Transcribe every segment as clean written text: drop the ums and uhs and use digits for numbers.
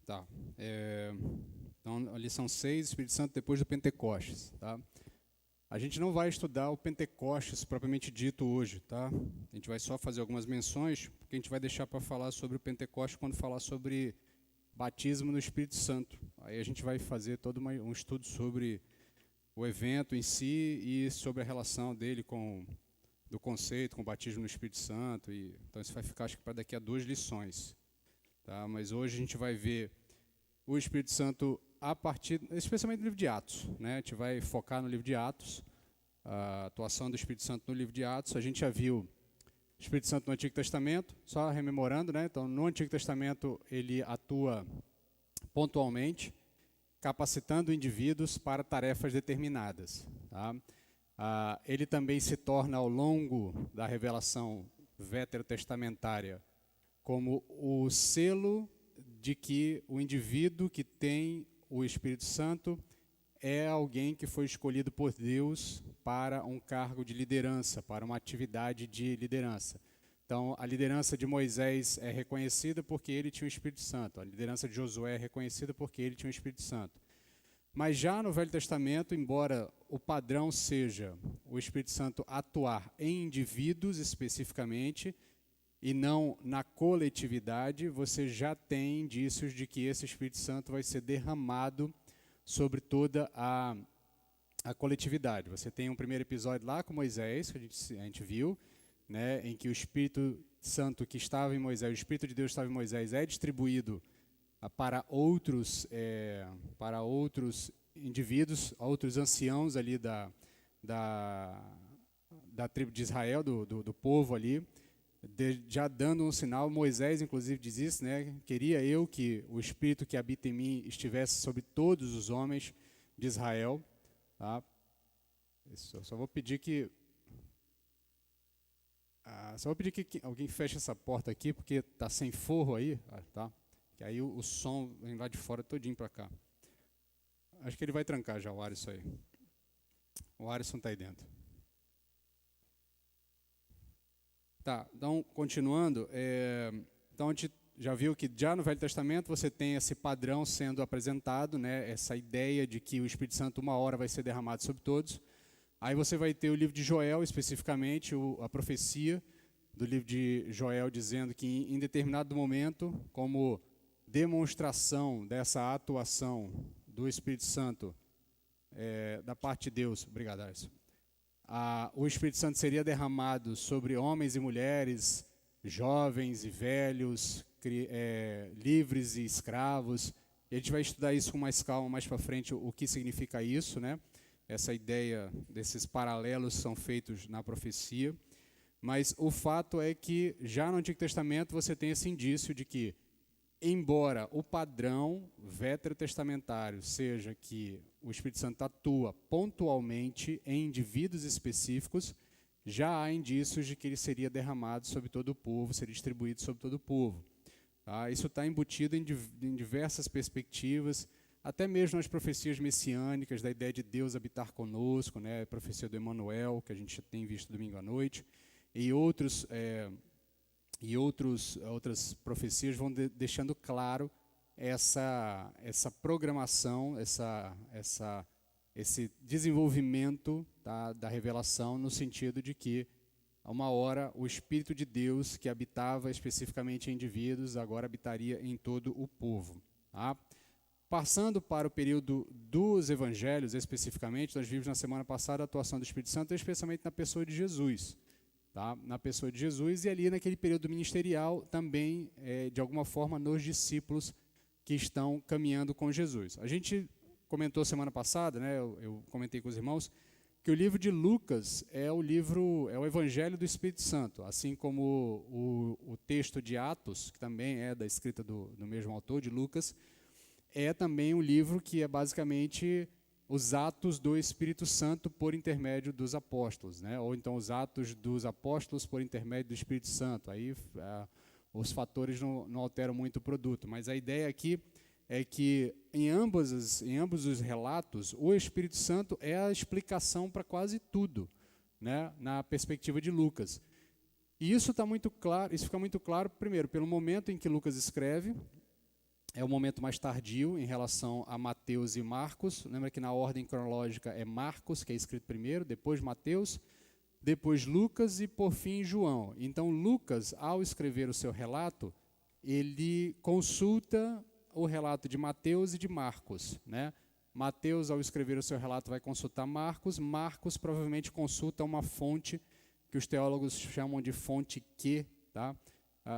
Tá. Então, a lição 6, Espírito Santo depois do Pentecostes. Tá? A gente não vai estudar o Pentecostes propriamente dito hoje. Tá? A gente vai só fazer algumas menções, porque a gente vai deixar para falar sobre o Pentecostes quando falar sobre batismo no Espírito Santo. Aí a gente vai fazer todo um estudo sobre o evento em si e sobre a relação dele do conceito com o batismo no Espírito Santo. Então isso vai ficar, acho que, para daqui a 2 lições. Tá? Mas hoje a gente vai ver o Espírito Santo especialmente no livro de Atos. Né? A gente vai focar no livro de Atos, a atuação do Espírito Santo no livro de Atos. A gente já viu o Espírito Santo no Antigo Testamento, só rememorando, né? Então, no Antigo Testamento ele atua pontualmente, capacitando indivíduos para tarefas determinadas. Tá? Ele também se torna, ao longo da revelação veterotestamentária, como o selo de que o indivíduo que tem o Espírito Santo é alguém que foi escolhido por Deus para um cargo de liderança, para uma atividade de liderança. Então, a liderança de Moisés é reconhecida porque ele tinha o Espírito Santo. A liderança de Josué é reconhecida porque ele tinha o Espírito Santo. Mas já no Velho Testamento, embora o padrão seja o Espírito Santo atuar em indivíduos especificamente e não na coletividade, você já tem indícios de que esse Espírito Santo vai ser derramado sobre toda a coletividade. Você tem um primeiro episódio lá com Moisés, que a gente viu, né, em que o Espírito Santo que estava em Moisés, o Espírito de Deus que estava em Moisés, é distribuído para outros indivíduos, outros anciãos ali da tribo de Israel, do povo ali, já dando um sinal. Moisés, inclusive, diz isso, né? Queria eu que o Espírito que habita em mim estivesse sobre todos os homens de Israel. Tá? Eu só vou pedir que alguém feche essa porta aqui, porque está sem forro aí, tá? Que aí o som vem lá de fora todinho para cá. Acho que ele vai trancar já o Alisson aí. O Alisson está aí dentro. Tá, então, continuando, então a gente já viu que já no Velho Testamento você tem esse padrão sendo apresentado, né, essa ideia de que o Espírito Santo uma hora vai ser derramado sobre todos. Aí você vai ter o livro de Joel, especificamente, a profecia do livro de Joel, dizendo que em determinado momento, como demonstração dessa atuação do Espírito Santo da parte de Deus, obrigado, Alisson, o Espírito Santo seria derramado sobre homens e mulheres, jovens e velhos, livres e escravos. E a gente vai estudar isso com mais calma mais para frente, o que significa isso, né? Essa ideia desses paralelos são feitos na profecia. Mas o fato é que já no Antigo Testamento você tem esse indício de que, embora o padrão veterotestamentário seja que o Espírito Santo atua pontualmente em indivíduos específicos, já há indícios de que ele seria derramado sobre todo o povo, seria distribuído sobre todo o povo. Tá? Isso está embutido em diversas perspectivas, até mesmo nas profecias messiânicas, da ideia de Deus habitar conosco, né? A profecia do Emanuel, que a gente tem visto domingo à noite, e outras profecias vão deixando claro essa programação, esse desenvolvimento, tá, da revelação, no sentido de que, a uma hora, o Espírito de Deus, que habitava especificamente em indivíduos, agora habitaria em todo o povo. Tá? Passando para o período dos evangelhos, especificamente, nós vimos na semana passada a atuação do Espírito Santo, especialmente na pessoa de Jesus. Tá? Na pessoa de Jesus, e ali naquele período ministerial também, de alguma forma, nos discípulos que estão caminhando com Jesus. A gente comentou semana passada, né, eu comentei com os irmãos, que o livro de Lucas é o Evangelho do Espírito Santo, assim como o texto de Atos, que também é da escrita do mesmo autor, de Lucas, é também um livro que é basicamente os atos do Espírito Santo por intermédio dos apóstolos, né? Ou então os atos dos apóstolos por intermédio do Espírito Santo. Aí os fatores não alteram muito o produto, mas a ideia aqui é que em ambos os relatos o Espírito Santo é a explicação para quase tudo, né? Na perspectiva de Lucas. E isso está muito claro, isso fica muito claro, primeiro, pelo momento em que Lucas escreve. é o momento mais tardio em relação a Mateus e Marcos. Lembra que na ordem cronológica é Marcos, que é escrito primeiro, depois Mateus, depois Lucas e, por fim, João. Então, Lucas, ao escrever o seu relato, ele consulta o relato de Mateus e de Marcos, né? Mateus, ao escrever o seu relato, vai consultar Marcos. Marcos provavelmente consulta uma fonte que os teólogos chamam de fonte que, tá?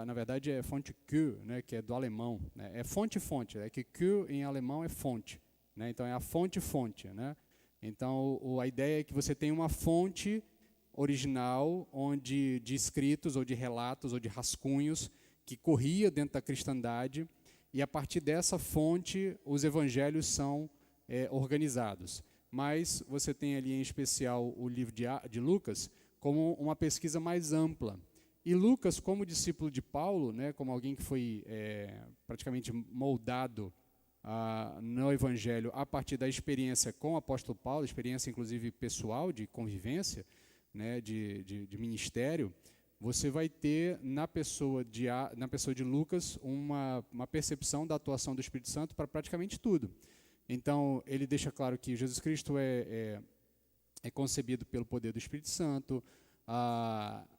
Na verdade é fonte que, né, que é do alemão, né? É fonte-fonte, é que em alemão é fonte, né? Então é a fonte-fonte, né? Então a ideia é que você tem uma fonte original onde de escritos ou de relatos ou de rascunhos que corria dentro da cristandade, e a partir dessa fonte os evangelhos são organizados. Mas você tem ali em especial o livro de Lucas como uma pesquisa mais ampla. E Lucas, como discípulo de Paulo, né, como alguém que foi praticamente moldado no Evangelho a partir da experiência com o apóstolo Paulo, experiência inclusive pessoal, de convivência, né, de ministério, você vai ter na pessoa de Lucas uma percepção da atuação do Espírito Santo para praticamente tudo. Então, ele deixa claro que Jesus Cristo é concebido pelo poder do Espírito Santo.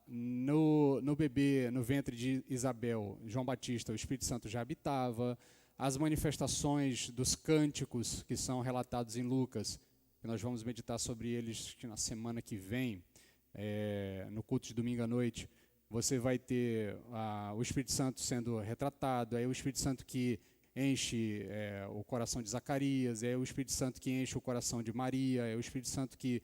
No bebê, no ventre de Isabel, João Batista, o Espírito Santo já habitava. As manifestações dos cânticos que são relatados em Lucas, que nós vamos meditar sobre eles na semana que vem, no culto de domingo à noite, você vai ter o Espírito Santo sendo retratado, aí o Espírito Santo que enche o coração de Zacarias, é o Espírito Santo que enche o coração de Maria, é o Espírito Santo que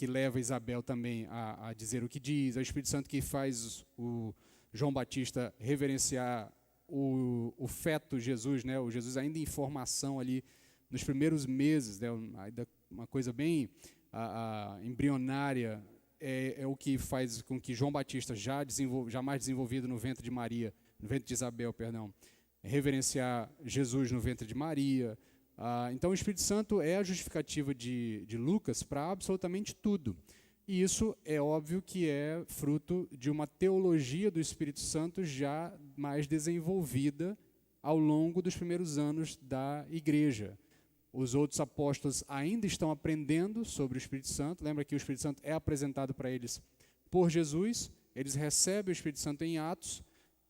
leva Isabel também a dizer o que diz, é o Espírito Santo que faz o João Batista reverenciar o feto Jesus, né? O Jesus ainda em formação ali nos primeiros meses, né? Uma coisa bem embrionária, é o que faz com que João Batista, já mais desenvolvido no ventre de Maria, no ventre de Isabel, perdão, reverenciar Jesus no ventre de Maria. Então o Espírito Santo é a justificativa de Lucas para absolutamente tudo. E isso é óbvio que é fruto de uma teologia do Espírito Santo já mais desenvolvida ao longo dos primeiros anos da igreja. Os outros apóstolos ainda estão aprendendo sobre o Espírito Santo. Lembra que o Espírito Santo é apresentado para eles por Jesus, eles recebem o Espírito Santo em Atos,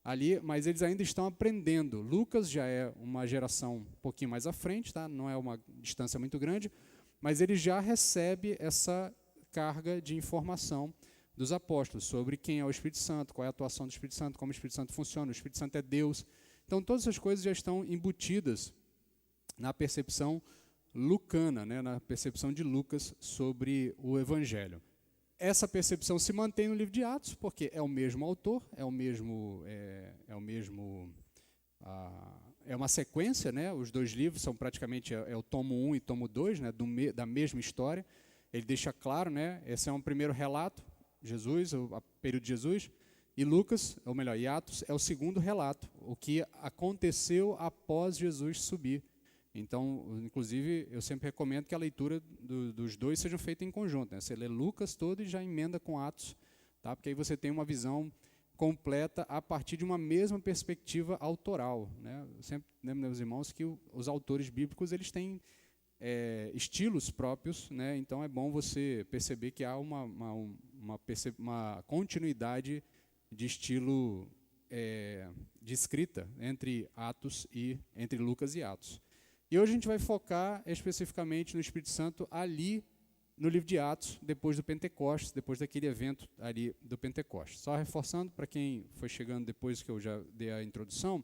ali, mas eles ainda estão aprendendo. Lucas já é uma geração um pouquinho mais à frente, tá? Não é uma distância muito grande, mas ele já recebe essa carga de informação dos apóstolos sobre quem é o Espírito Santo, qual é a atuação do Espírito Santo, como o Espírito Santo funciona, o Espírito Santo é Deus. Então todas essas coisas já estão embutidas na percepção lucana, né? Na percepção de Lucas sobre o Evangelho. Essa percepção se mantém no livro de Atos, porque é o mesmo autor, é uma sequência, né? Os dois livros são praticamente o tomo 1 e tomo 2, né? Da mesma história. Ele deixa claro, né? Esse é um primeiro relato, Jesus, o período de Jesus, e Lucas, ou melhor, e Atos é o segundo relato, o que aconteceu após Jesus subir. Então, inclusive, eu sempre recomendo que a leitura dos dois seja feita em conjunto, né? Você lê Lucas todo e já emenda com Atos, tá? Porque aí você tem uma visão completa a partir de uma mesma perspectiva autoral, né? Eu sempre lembro, meus irmãos, que os autores bíblicos eles têm estilos próprios, né? Então é bom você perceber que há uma continuidade de estilo de escrita entre Lucas e Atos. E hoje a gente vai focar especificamente no Espírito Santo ali no livro de Atos, depois do Pentecostes, depois daquele evento ali do Pentecostes. Só reforçando para quem foi chegando depois que eu já dei a introdução,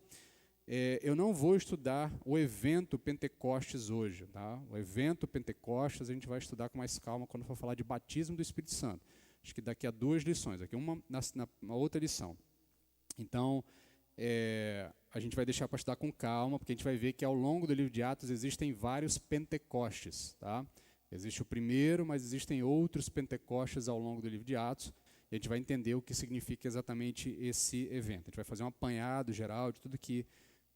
eu não vou estudar o evento Pentecostes hoje, tá? O evento Pentecostes a gente vai estudar com mais calma quando for falar de batismo do Espírito Santo. Acho que daqui a 2 lições, aqui uma na outra lição. Então, a gente vai deixar para estudar com calma, porque a gente vai ver que ao longo do livro de Atos existem vários Pentecostes, tá? Existe o primeiro, mas existem outros Pentecostes ao longo do livro de Atos, e a gente vai entender o que significa exatamente esse evento. A gente vai fazer um apanhado geral de tudo que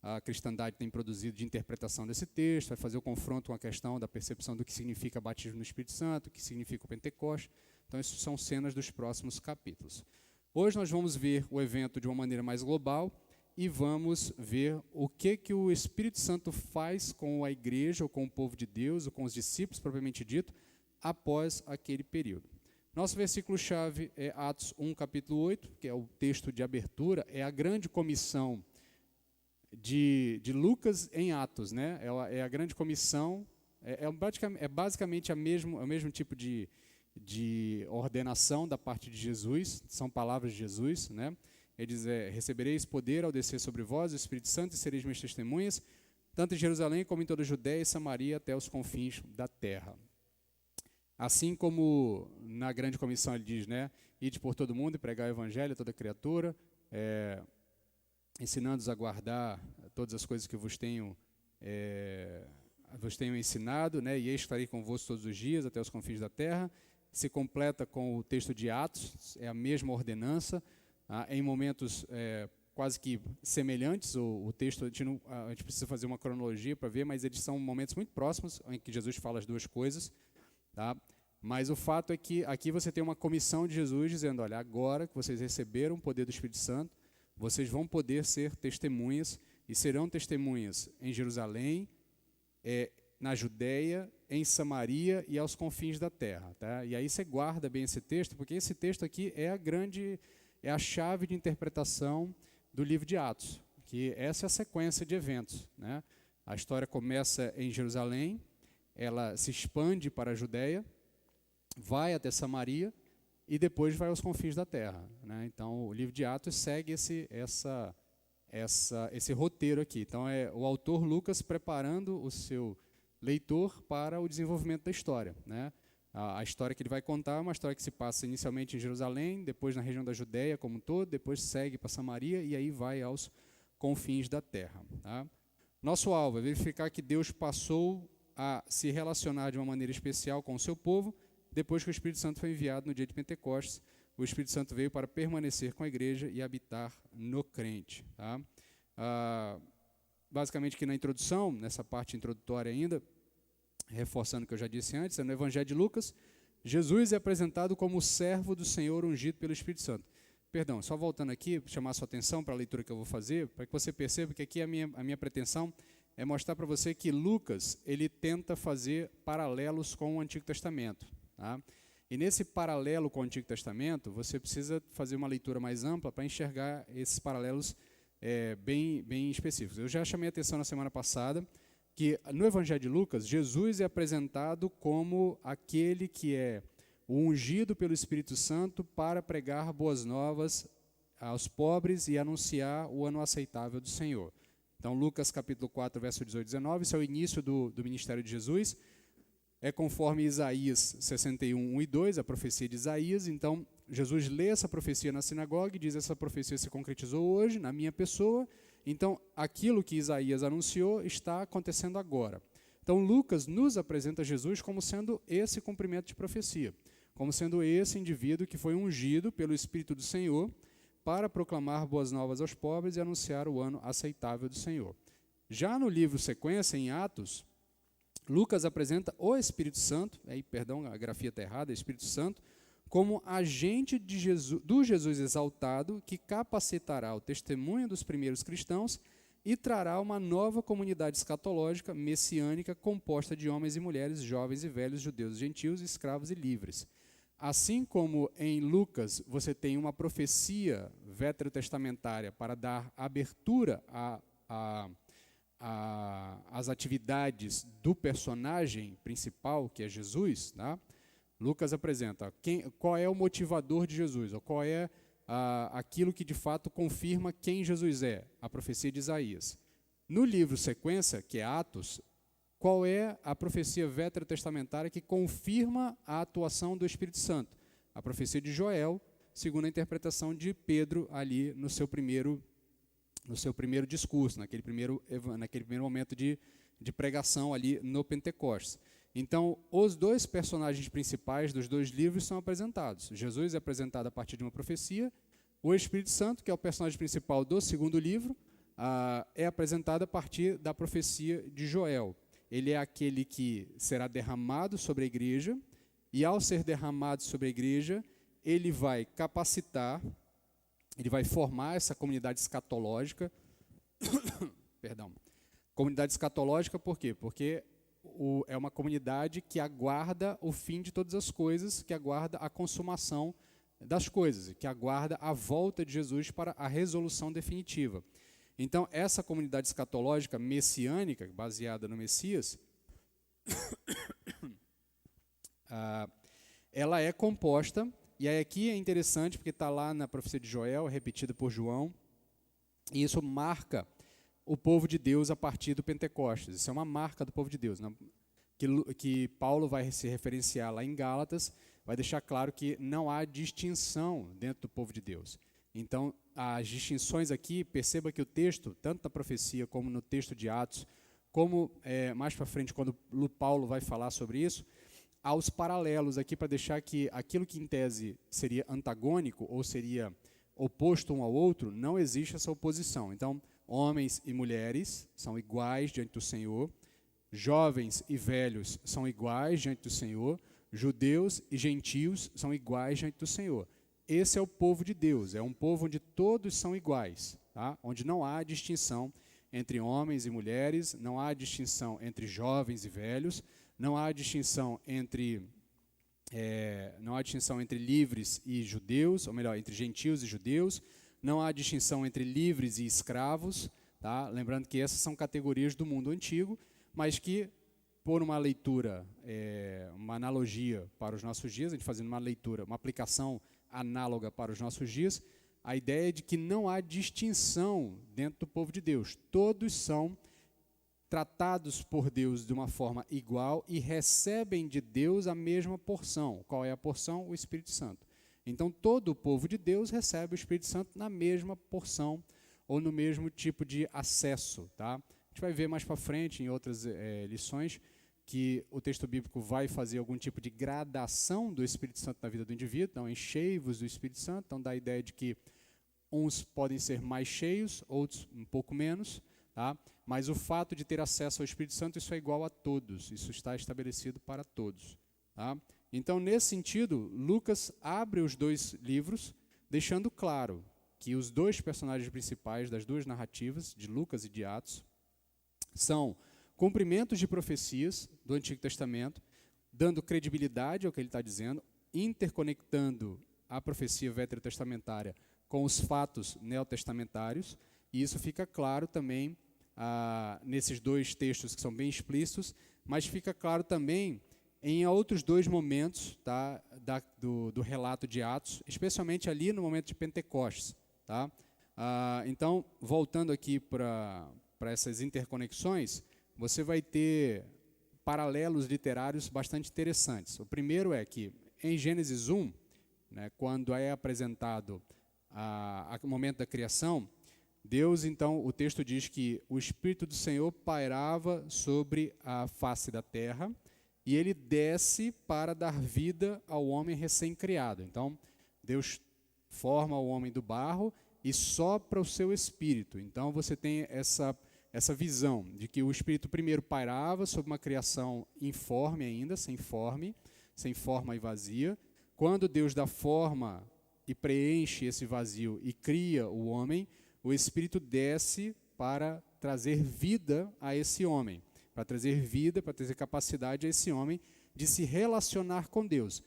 a cristandade tem produzido de interpretação desse texto, vai fazer o confronto com a questão da percepção do que significa batismo no Espírito Santo, o que significa o Pentecoste. Então, isso são cenas dos próximos capítulos. Hoje nós vamos ver o evento de uma maneira mais global, e vamos ver o que o Espírito Santo faz com a igreja, ou com o povo de Deus, ou com os discípulos, propriamente dito, após aquele período. Nosso versículo-chave é Atos 1, capítulo 8, que é o texto de abertura, é a grande comissão de Lucas em Atos, né? É a grande comissão, é basicamente o mesmo tipo de ordenação da parte de Jesus, são palavras de Jesus, né? Ele diz, recebereis poder ao descer sobre vós o Espírito Santo e sereis minhas testemunhas, tanto em Jerusalém como em toda a Judéia e Samaria até os confins da terra. Assim como na grande comissão ele diz, né, ide por todo mundo e pregar o evangelho a toda criatura, ensinando-os a guardar todas as coisas que vos tenho ensinado, né, e eis que estarei convosco todos os dias até os confins da terra. Se completa com o texto de Atos, é a mesma ordenança, em momentos quase que semelhantes. O texto, a gente precisa fazer uma cronologia para ver, mas eles são momentos muito próximos em que Jesus fala as duas coisas. Tá? Mas o fato é que aqui você tem uma comissão de Jesus dizendo, olha, agora que vocês receberam o poder do Espírito Santo, vocês vão poder ser testemunhas, e serão testemunhas em Jerusalém, na Judéia, em Samaria e aos confins da terra. Tá? E aí você guarda bem esse texto, porque esse texto aqui é a chave de interpretação do livro de Atos, que essa é a sequência de eventos, né? A história começa em Jerusalém, ela se expande para a Judéia, vai até Samaria e depois vai aos confins da terra, né? Então, o livro de Atos segue esse roteiro aqui. Então, é o autor Lucas preparando o seu leitor para o desenvolvimento da história, né? A história que ele vai contar é uma história que se passa inicialmente em Jerusalém, depois na região da Judéia como um todo, depois segue para Samaria e aí vai aos confins da terra. Tá? Nosso alvo é verificar que Deus passou a se relacionar de uma maneira especial com o seu povo depois que o Espírito Santo foi enviado no dia de Pentecostes. O Espírito Santo veio para permanecer com a igreja e habitar no crente. Tá? Basicamente aqui na introdução, nessa parte introdutória ainda, reforçando o que eu já disse antes, no Evangelho de Lucas, Jesus é apresentado como o servo do Senhor ungido pelo Espírito Santo. Perdão, só voltando aqui, chamar a sua atenção para a leitura que eu vou fazer, para que você perceba que aqui a minha pretensão é mostrar para você que Lucas, ele tenta fazer paralelos com o Antigo Testamento. Tá? E nesse paralelo com o Antigo Testamento, você precisa fazer uma leitura mais ampla para enxergar esses paralelos bem específicos. Eu já chamei a atenção na semana passada que no Evangelho de Lucas, Jesus é apresentado como aquele que é o ungido pelo Espírito Santo para pregar boas novas aos pobres e anunciar o ano aceitável do Senhor. Então, Lucas capítulo 4, verso 18 e 19, esse é o início do ministério de Jesus, é conforme Isaías 61, 1 e 2, a profecia de Isaías. Então, Jesus lê essa profecia na sinagoga e diz, essa profecia se concretizou hoje, na minha pessoa. Então, aquilo que Isaías anunciou está acontecendo agora. Então, Lucas nos apresenta Jesus como sendo esse cumprimento de profecia, como sendo esse indivíduo que foi ungido pelo Espírito do Senhor para proclamar boas novas aos pobres e anunciar o ano aceitável do Senhor. Já no livro sequência, em Atos, Lucas apresenta o Espírito Santo, a grafia está errada, Espírito Santo, como agente do Jesus exaltado que capacitará o testemunho dos primeiros cristãos e trará uma nova comunidade escatológica messiânica composta de homens e mulheres, jovens e velhos, judeus e gentios, escravos e livres. Assim como em Lucas você tem uma profecia veterotestamentária para dar abertura às atividades do personagem principal, que é Jesus, tá? Lucas apresenta qual é o motivador de Jesus, ou qual é aquilo que de fato confirma quem Jesus é, a profecia de Isaías. No livro sequência, que é Atos, qual é a profecia veterotestamentária que confirma a atuação do Espírito Santo? A profecia de Joel, segundo a interpretação de Pedro ali no seu primeiro discurso, naquele primeiro momento de pregação ali no Pentecostes. Então, os dois personagens principais dos dois livros são apresentados. Jesus é apresentado a partir de uma profecia, o Espírito Santo, que é o personagem principal do segundo livro, é apresentado a partir da profecia de Joel. Ele é aquele que será derramado sobre a igreja, e ao ser derramado sobre a igreja, ele vai capacitar, ele vai formar essa comunidade escatológica, Perdão. Comunidade escatológica por quê? Porque é uma comunidade que aguarda o fim de todas as coisas, que aguarda a consumação das coisas, que aguarda a volta de Jesus para a resolução definitiva. Então, essa comunidade escatológica messiânica, baseada no Messias, ela é composta, e aí aqui é interessante porque está lá na profecia de Joel, repetida por João, e isso marca o povo de Deus a partir do Pentecostes. Isso é uma marca do povo de Deus, que Paulo vai se referenciar lá em Gálatas, vai deixar claro que não há distinção dentro do povo de Deus. Então, as distinções aqui, perceba que o texto, tanto na profecia como no texto de Atos, como mais para frente, quando Paulo vai falar sobre isso, há os paralelos aqui para deixar que aquilo que em tese seria antagônico ou seria oposto um ao outro, não existe essa oposição. Então, homens e mulheres são iguais diante do Senhor, jovens e velhos são iguais diante do Senhor, judeus e gentios são iguais diante do Senhor. Esse é o povo de Deus, é um povo onde todos são iguais, tá? Onde não há distinção entre homens e mulheres, não há distinção entre jovens e velhos, não há distinção entre livres e judeus, ou melhor, entre gentios e judeus, não há distinção entre livres e escravos, tá? Lembrando que essas são categorias do mundo antigo, mas que, por uma leitura, uma analogia para os nossos dias, a gente fazendo uma leitura, uma aplicação análoga para os nossos dias, a ideia é de que não há distinção dentro do povo de Deus. Todos são tratados por Deus de uma forma igual e recebem de Deus a mesma porção. Qual é a porção? O Espírito Santo. Então, todo o povo de Deus recebe o Espírito Santo na mesma porção ou no mesmo tipo de acesso. Tá? A gente vai ver mais para frente, em outras lições, que o texto bíblico vai fazer algum tipo de gradação do Espírito Santo na vida do indivíduo. Então, enchei-vos do Espírito Santo. Então, dá a ideia de que uns podem ser mais cheios, outros um pouco menos. Tá? Mas o fato de ter acesso ao Espírito Santo, isso é igual a todos. Isso está estabelecido para todos. Tá? Então, nesse sentido, Lucas abre os dois livros, deixando claro que os dois personagens principais das duas narrativas, de Lucas e de Atos, são cumprimentos de profecias do Antigo Testamento, dando credibilidade ao que ele está dizendo, interconectando a profecia veterotestamentária com os fatos neotestamentários, e isso fica claro também nesses dois textos que são bem explícitos, mas fica claro também em outros dois momentos, tá, do relato de Atos, especialmente ali no momento de Pentecostes. Tá? Então, voltando aqui para essas interconexões, você vai ter paralelos literários bastante interessantes. O primeiro é que, em Gênesis 1, né, quando é apresentado o momento da criação, Deus, então, o texto diz que o Espírito do Senhor pairava sobre a face da terra e ele desce para dar vida ao homem recém-criado. Então, Deus forma o homem do barro e sopra o seu espírito. Então, você tem essa visão de que o Espírito primeiro pairava sobre uma criação informe ainda, sem forma e vazia. Quando Deus dá forma e preenche esse vazio e cria o homem, o Espírito desce para trazer vida a esse homem, para trazer vida, para trazer capacidade a esse homem de se relacionar com Deus.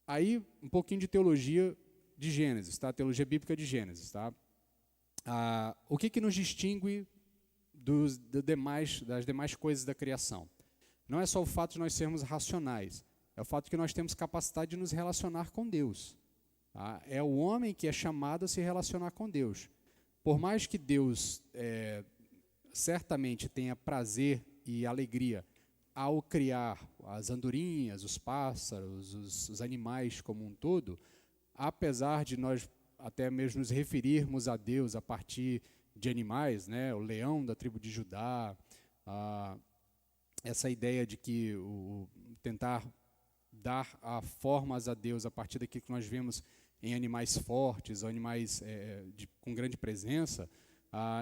Aí, um pouquinho de teologia de Gênesis, tá? Teologia bíblica de Gênesis. Tá? O que nos distingue das demais coisas da criação? Não é só o fato de nós sermos racionais, é o fato de que nós temos capacidade de nos relacionar com Deus. Tá? É o homem que é chamado a se relacionar com Deus. Por mais que Deus certamente tenha prazer e alegria ao criar as andorinhas, os pássaros, os animais como um todo, apesar de nós até mesmo nos referirmos a Deus a partir de animais, né, o leão da tribo de Judá, essa ideia de que tentar dar formas a Deus a partir daquilo que nós vemos em animais fortes, ou animais com grande presença,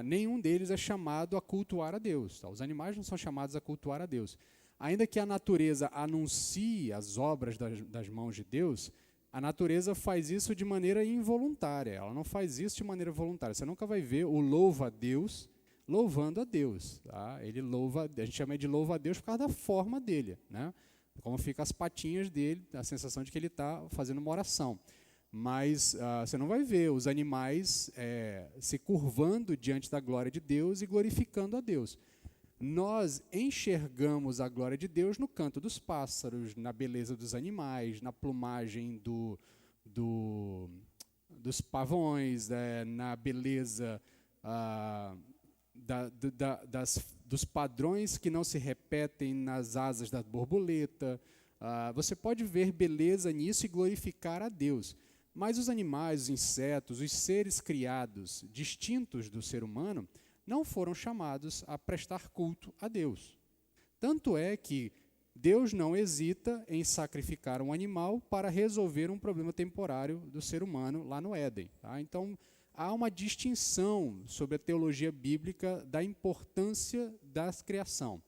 nenhum deles é chamado a cultuar a Deus. Tá? Os animais não são chamados a cultuar a Deus. Ainda que a natureza anuncie as obras das mãos de Deus, a natureza faz isso de maneira involuntária, ela não faz isso de maneira voluntária. Você nunca vai ver o louva a Deus louvando a Deus. Tá? Ele louva, a gente chama de louva a Deus por causa da forma dele, né? Como ficam as patinhas dele, a sensação de que ele está fazendo uma oração. Mas você não vai ver os animais se curvando diante da glória de Deus e glorificando a Deus. Nós enxergamos a glória de Deus no canto dos pássaros, na beleza dos animais, na plumagem dos pavões, na beleza dos padrões que não se repetem nas asas da borboleta. Você pode ver beleza nisso e glorificar a Deus. Mas os animais, os insetos, os seres criados distintos do ser humano não foram chamados a prestar culto a Deus. Tanto é que Deus não hesita em sacrificar um animal para resolver um problema temporário do ser humano lá no Éden. Tá? Então, há uma distinção sobre a teologia bíblica da importância da criação.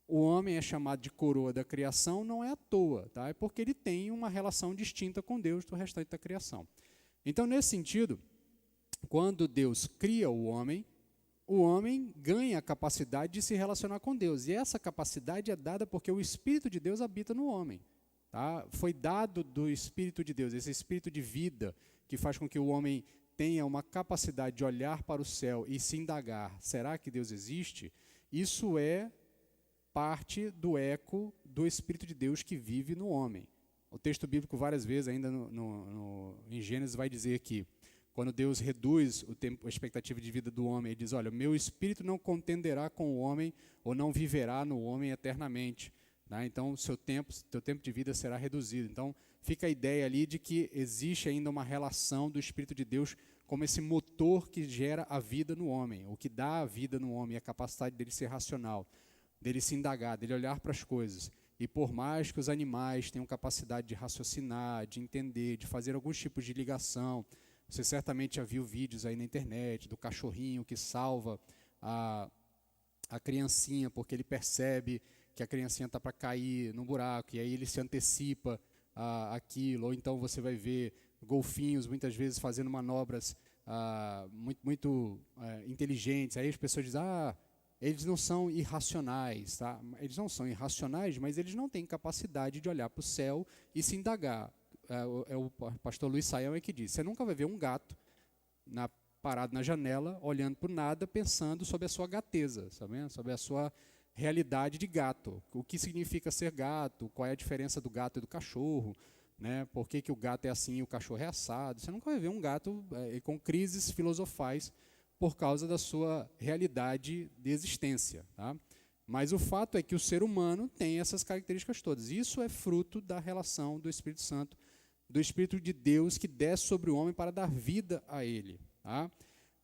O homem é chamado de coroa da criação não é à toa, tá? É porque ele tem uma relação distinta com Deus do restante da criação. Então, nesse sentido, quando Deus cria o homem ganha a capacidade de se relacionar com Deus. E essa capacidade é dada porque o Espírito de Deus habita no homem. Tá? Foi dado do Espírito de Deus, esse Espírito de vida, que faz com que o homem tenha uma capacidade de olhar para o céu e se indagar, será que Deus existe? Isso é parte do eco do Espírito de Deus que vive no homem. O texto bíblico várias vezes, ainda em Gênesis, vai dizer que quando Deus reduz a expectativa de vida do homem, ele diz, olha, meu espírito não contenderá com o homem ou não viverá no homem eternamente. Tá? Então, teu tempo de vida será reduzido. Então, fica a ideia ali de que existe ainda uma relação do Espírito de Deus como esse motor que gera a vida no homem, o que dá a vida no homem, a capacidade dele ser racional, dele se indagar, dele olhar para as coisas. E por mais que os animais tenham capacidade de raciocinar, de entender, de fazer alguns tipos de ligação, você certamente já viu vídeos aí na internet do cachorrinho que salva a criancinha porque ele percebe que a criancinha está para cair num buraco e aí ele se antecipa àquilo. Ou então você vai ver golfinhos muitas vezes fazendo manobras muito inteligentes. Aí as pessoas dizem, eles não são irracionais. Tá? Eles não são irracionais, mas eles não têm capacidade de olhar para o céu e se indagar. O pastor Luiz Saião que diz, você nunca vai ver um gato parado na janela, olhando para o nada, pensando sobre a sua gateza, sabe? Sobre a sua realidade de gato. O que significa ser gato, qual é a diferença do gato e do cachorro, né? Por que o gato é assim e o cachorro é assado. Você nunca vai ver um gato com crises filosofais por causa da sua realidade de existência. Tá? Mas o fato é que o ser humano tem essas características todas. Isso é fruto da relação do Espírito Santo, do Espírito de Deus que desce sobre o homem para dar vida a ele. Tá?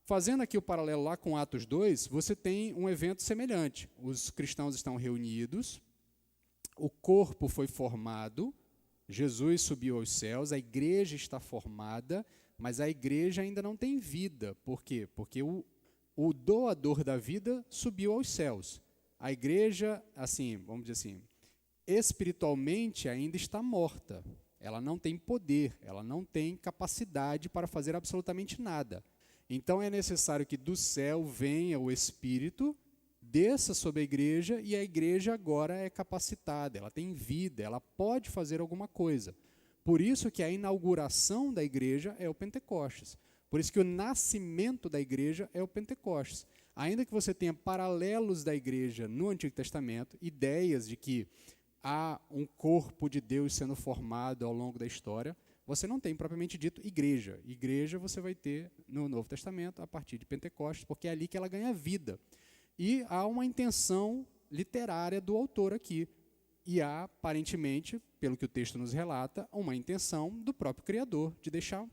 Fazendo aqui o paralelo lá com Atos 2, você tem um evento semelhante. Os cristãos estão reunidos, o corpo foi formado, Jesus subiu aos céus, a igreja está formada, mas a igreja ainda não tem vida. Por quê? Porque o doador da vida subiu aos céus. A igreja, assim, vamos dizer assim, espiritualmente ainda está morta. Ela não tem poder, ela não tem capacidade para fazer absolutamente nada. Então é necessário que do céu venha o Espírito, desça sobre a igreja e a igreja agora é capacitada, ela tem vida, ela pode fazer alguma coisa. Por isso que a inauguração da igreja é o Pentecostes. Por isso que o nascimento da igreja é o Pentecostes. Ainda que você tenha paralelos da igreja no Antigo Testamento, ideias de que há um corpo de Deus sendo formado ao longo da história, você não tem propriamente dito igreja. Igreja você vai ter no Novo Testamento a partir de Pentecostes, porque é ali que ela ganha vida. E há uma intenção literária do autor aqui. E há, aparentemente, pelo que o texto nos relata, uma intenção do próprio Criador de deixar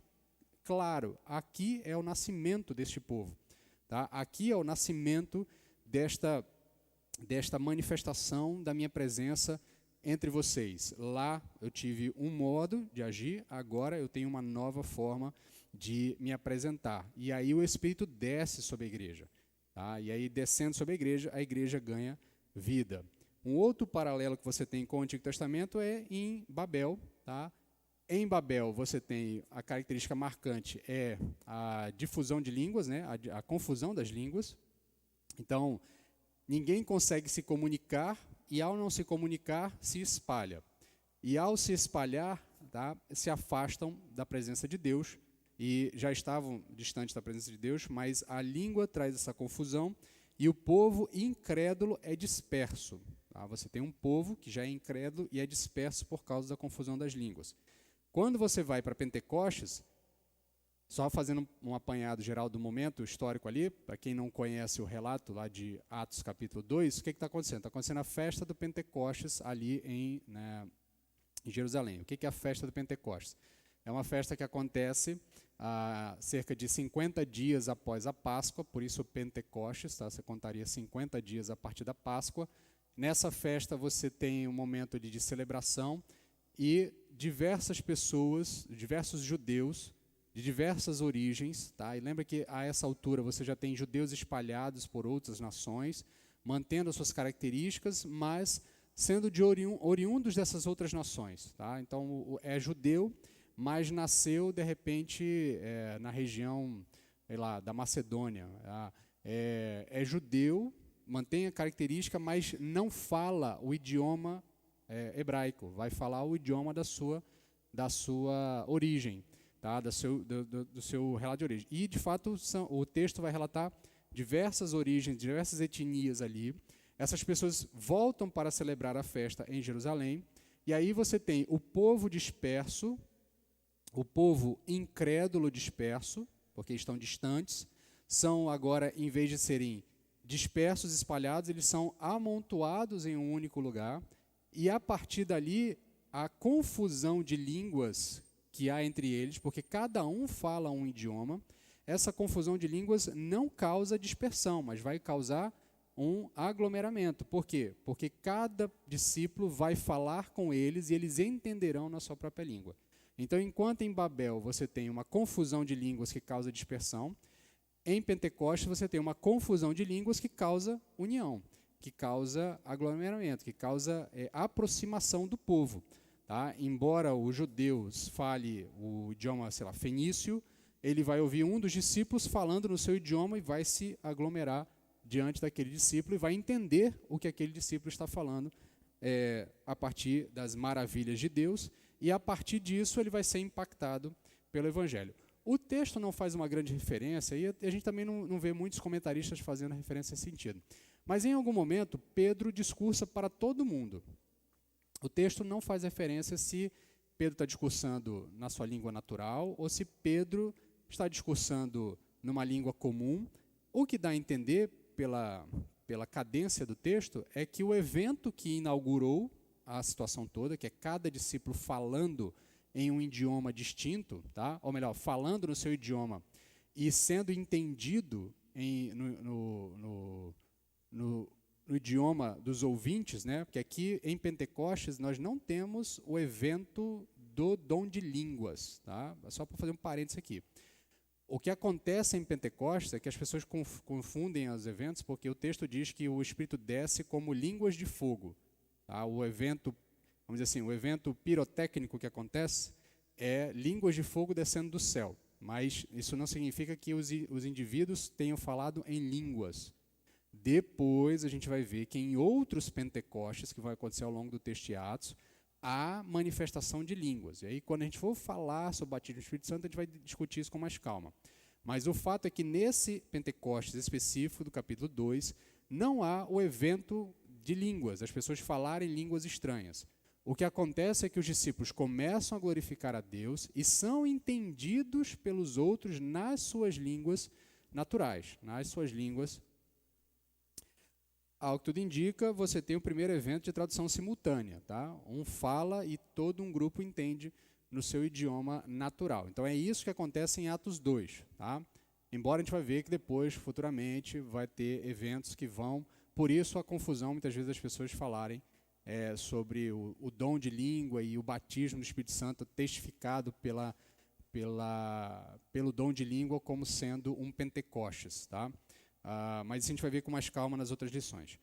claro, aqui é o nascimento deste povo. Tá? Aqui é o nascimento desta manifestação da minha presença entre vocês. Lá eu tive um modo de agir, agora eu tenho uma nova forma de me apresentar. E aí o Espírito desce sobre a igreja. Tá? E aí, descendo sobre a igreja ganha vida. Um outro paralelo que você tem com o Antigo Testamento é em Babel. Tá? Em Babel, você tem a característica marcante, é a difusão de línguas, né? A confusão das línguas. Então, ninguém consegue se comunicar e, ao não se comunicar, se espalha. E, ao se espalhar, tá, se afastam da presença de Deus e já estavam distantes da presença de Deus, mas a língua traz essa confusão e o povo incrédulo é disperso. Tá? Você tem um povo que já é incrédulo e é disperso por causa da confusão das línguas. Quando você vai para Pentecostes, só fazendo um apanhado geral do momento histórico ali, para quem não conhece o relato lá de Atos capítulo 2, o que está acontecendo? Está acontecendo a festa do Pentecostes ali em Jerusalém. O que é a festa do Pentecostes? É uma festa que acontece cerca de 50 dias após a Páscoa, por isso o Pentecostes, tá? Você contaria 50 dias a partir da Páscoa. Nessa festa você tem um momento de celebração e diversas pessoas, diversos judeus, de diversas origens, tá? E lembra que a essa altura você já tem judeus espalhados por outras nações, mantendo as suas características, mas sendo de oriundos dessas outras nações, tá? Então é judeu, mas nasceu de repente na região, sei lá, da Macedônia. Tá? É judeu, mantém a característica, mas não fala o idioma hebraico, vai falar o idioma da sua origem. Tá, do seu relato de origem. E, de fato, o texto vai relatar diversas origens, diversas etnias ali. Essas pessoas voltam para celebrar a festa em Jerusalém. E aí você tem o povo disperso, o povo incrédulo disperso, porque estão distantes. São agora, em vez de serem dispersos, espalhados, eles são amontoados em um único lugar. E, a partir dali, a confusão de línguas que há entre eles, porque cada um fala um idioma, essa confusão de línguas não causa dispersão, mas vai causar um aglomeramento. Por quê? Porque cada discípulo vai falar com eles e eles entenderão na sua própria língua. Então, enquanto em Babel você tem uma confusão de línguas que causa dispersão, em Pentecostes você tem uma confusão de línguas que causa união, que causa aglomeramento, que causa aproximação do povo. Tá? Embora os judeus fale o idioma, sei lá, fenício, ele vai ouvir um dos discípulos falando no seu idioma e vai se aglomerar diante daquele discípulo e vai entender o que aquele discípulo está falando a partir das maravilhas de Deus, e a partir disso ele vai ser impactado pelo Evangelho. O texto não faz uma grande referência, e a gente também não vê muitos comentaristas fazendo referência nesse sentido. Mas em algum momento, Pedro discursa para todo mundo. O texto não faz referência se Pedro está discursando na sua língua natural ou se Pedro está discursando numa língua comum. O que dá a entender, pela cadência do texto, é que o evento que inaugurou a situação toda, que é cada discípulo falando em um idioma distinto, tá? Ou melhor, falando no seu idioma e sendo entendido no idioma dos ouvintes, né? Porque aqui em Pentecostes nós não temos o evento do dom de línguas, tá? Só para fazer um parênteses aqui. O que acontece em Pentecostes é que as pessoas confundem os eventos, porque o texto diz que o Espírito desce como línguas de fogo. Tá? O evento, vamos dizer assim, o evento pirotécnico que acontece é línguas de fogo descendo do céu. Mas isso não significa que os indivíduos tenham falado em línguas. Depois a gente vai ver que em outros Pentecostes, que vai acontecer ao longo do texto de Atos, há manifestação de línguas. E aí, quando a gente for falar sobre o batismo do Espírito Santo, a gente vai discutir isso com mais calma. Mas o fato é que nesse Pentecostes específico do capítulo 2, não há o evento de línguas, as pessoas falarem línguas estranhas. O que acontece é que os discípulos começam a glorificar a Deus e são entendidos pelos outros nas suas línguas naturais, nas suas línguas. Ao que tudo indica, você tem o primeiro evento de tradução simultânea. Tá? Um fala e todo um grupo entende no seu idioma natural. Então é isso que acontece em Atos 2. Tá? Embora a gente vai ver que depois, futuramente, vai ter eventos que vão... Por isso a confusão, muitas vezes, das pessoas falarem sobre o dom de língua e o batismo do Espírito Santo testificado pelo dom de língua como sendo um Pentecostes. Tá? Mas isso a gente vai ver com mais calma nas outras lições.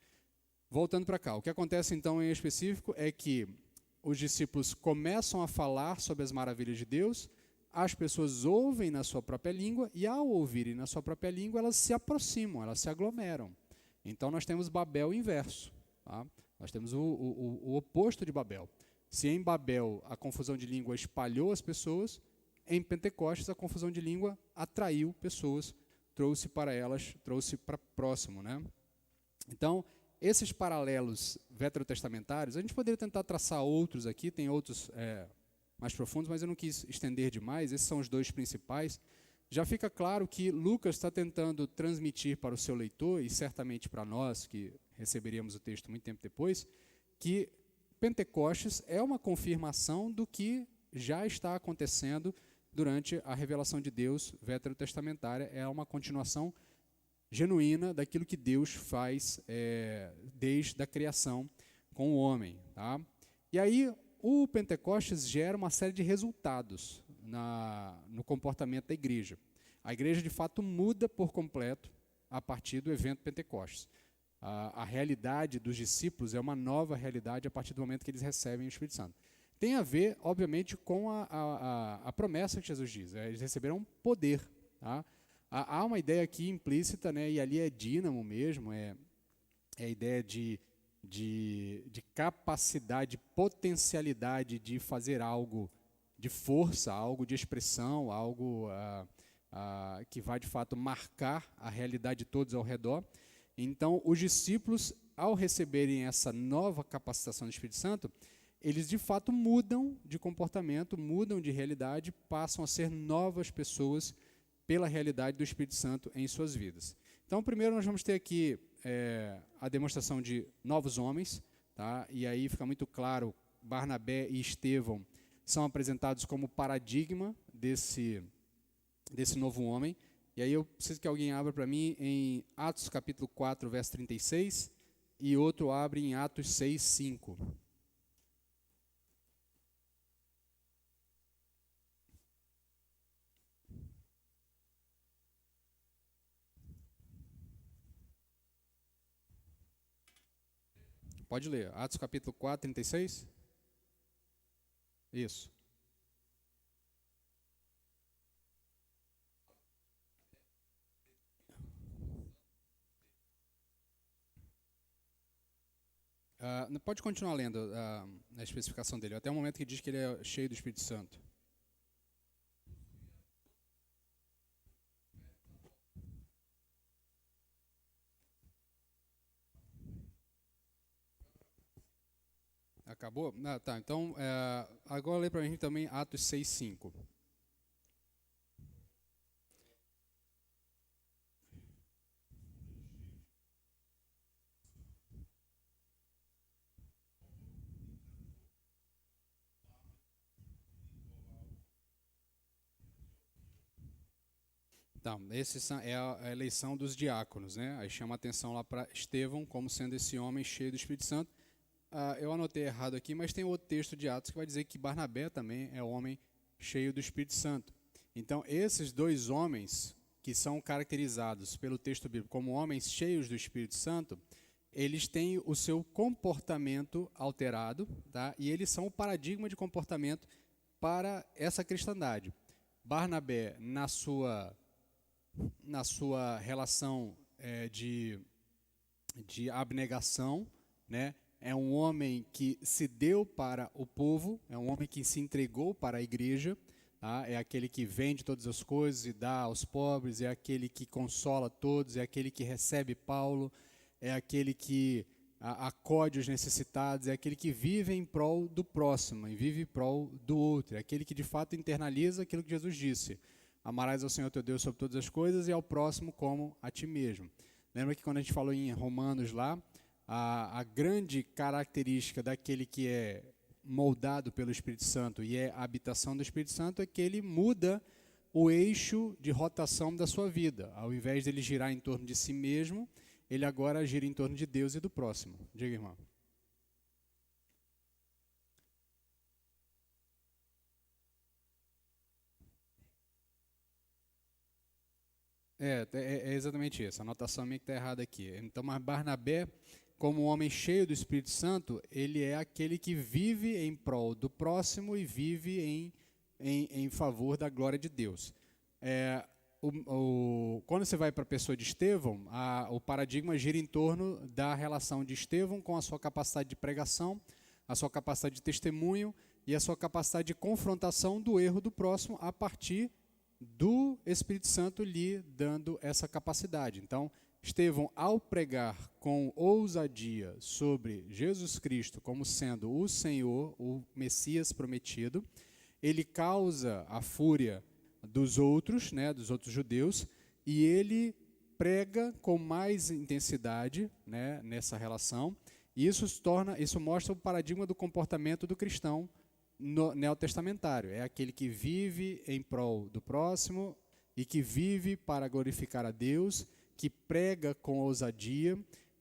Voltando para cá, o que acontece então em específico é que os discípulos começam a falar sobre as maravilhas de Deus, as pessoas ouvem na sua própria língua e ao ouvirem na sua própria língua elas se aproximam, elas se aglomeram. Então nós temos Babel inverso. Tá? Nós temos o oposto de Babel. Se em Babel a confusão de língua espalhou as pessoas, em Pentecostes a confusão de língua atraiu pessoas, trouxe para elas, trouxe para próximo, né? Então, esses paralelos veterotestamentários, a gente poderia tentar traçar outros aqui, tem outros mais profundos, mas eu não quis estender demais, esses são os dois principais. Já fica claro que Lucas está tentando transmitir para o seu leitor, e certamente para nós, que receberíamos o texto muito tempo depois, que Pentecostes é uma confirmação do que já está acontecendo durante a revelação de Deus veterotestamentária, é uma continuação genuína daquilo que Deus faz desde a criação com o homem. Tá? E aí, o Pentecostes gera uma série de resultados no comportamento da igreja. A igreja, de fato, muda por completo a partir do evento Pentecostes. A realidade dos discípulos é uma nova realidade a partir do momento que eles recebem o Espírito Santo. Tem a ver, obviamente, com a promessa que Jesus diz. Eles receberam poder. Tá? Há uma ideia aqui implícita, né, e ali é dínamo mesmo, é a ideia de capacidade, potencialidade de fazer algo de força, algo de expressão, algo que vai, de fato, marcar a realidade de todos ao redor. Então, os discípulos, ao receberem essa nova capacitação do Espírito Santo, eles, de fato, mudam de comportamento, mudam de realidade, passam a ser novas pessoas pela realidade do Espírito Santo em suas vidas. Então, primeiro nós vamos ter aqui a demonstração de novos homens, tá? E aí fica muito claro, Barnabé e Estevão são apresentados como paradigma desse novo homem. E aí eu preciso que alguém abra para mim em Atos capítulo 4, verso 36, e outro abre em Atos 6, 5. Pode ler, Atos capítulo 4, 36? Isso. Pode continuar lendo a especificação dele, até o momento que diz que ele é cheio do Espírito Santo. Acabou? Tá, então, agora lê para mim também Atos 6, 5. Então, é a eleição dos diáconos, né? Aí chama a atenção lá para Estevão como sendo esse homem cheio do Espírito Santo. Eu anotei errado aqui, mas tem outro texto de Atos que vai dizer que Barnabé também é homem cheio do Espírito Santo. Então, esses dois homens, que são caracterizados pelo texto bíblico como homens cheios do Espírito Santo, eles têm o seu comportamento alterado, tá? E eles são o paradigma de comportamento para essa cristandade. Barnabé, na sua relação de abnegação, né? É um homem que se deu para o povo, é um homem que se entregou para a igreja, tá? É aquele que vende todas as coisas e dá aos pobres, é aquele que consola todos, é aquele que recebe Paulo, é aquele que acode os necessitados, é aquele que vive em prol do próximo e vive em prol do outro, é aquele que de fato internaliza aquilo que Jesus disse: amarás ao Senhor teu Deus sobre todas as coisas e ao próximo como a ti mesmo. Lembra que quando a gente falou em Romanos lá, a grande característica daquele que é moldado pelo Espírito Santo e é a habitação do Espírito Santo é que ele muda o eixo de rotação da sua vida. Ao invés de ele girar em torno de si mesmo, ele agora gira em torno de Deus e do próximo. Diga, irmão. É exatamente isso. A anotação minha que está errada aqui. Então, mas Barnabé, como um homem cheio do Espírito Santo, ele é aquele que vive em prol do próximo e vive em favor da glória de Deus. quando você vai para a pessoa de Estevão, o paradigma gira em torno da relação de Estevão com a sua capacidade de pregação, a sua capacidade de testemunho e a sua capacidade de confrontação do erro do próximo a partir do Espírito Santo lhe dando essa capacidade. Então, Estevão, ao pregar com ousadia sobre Jesus Cristo como sendo o Senhor, o Messias prometido, ele causa a fúria dos outros, né, dos outros judeus, e ele prega com mais intensidade, né, nessa relação. E isso mostra o paradigma do comportamento do cristão neotestamentário. É aquele que vive em prol do próximo e que vive para glorificar a Deus, que prega com ousadia,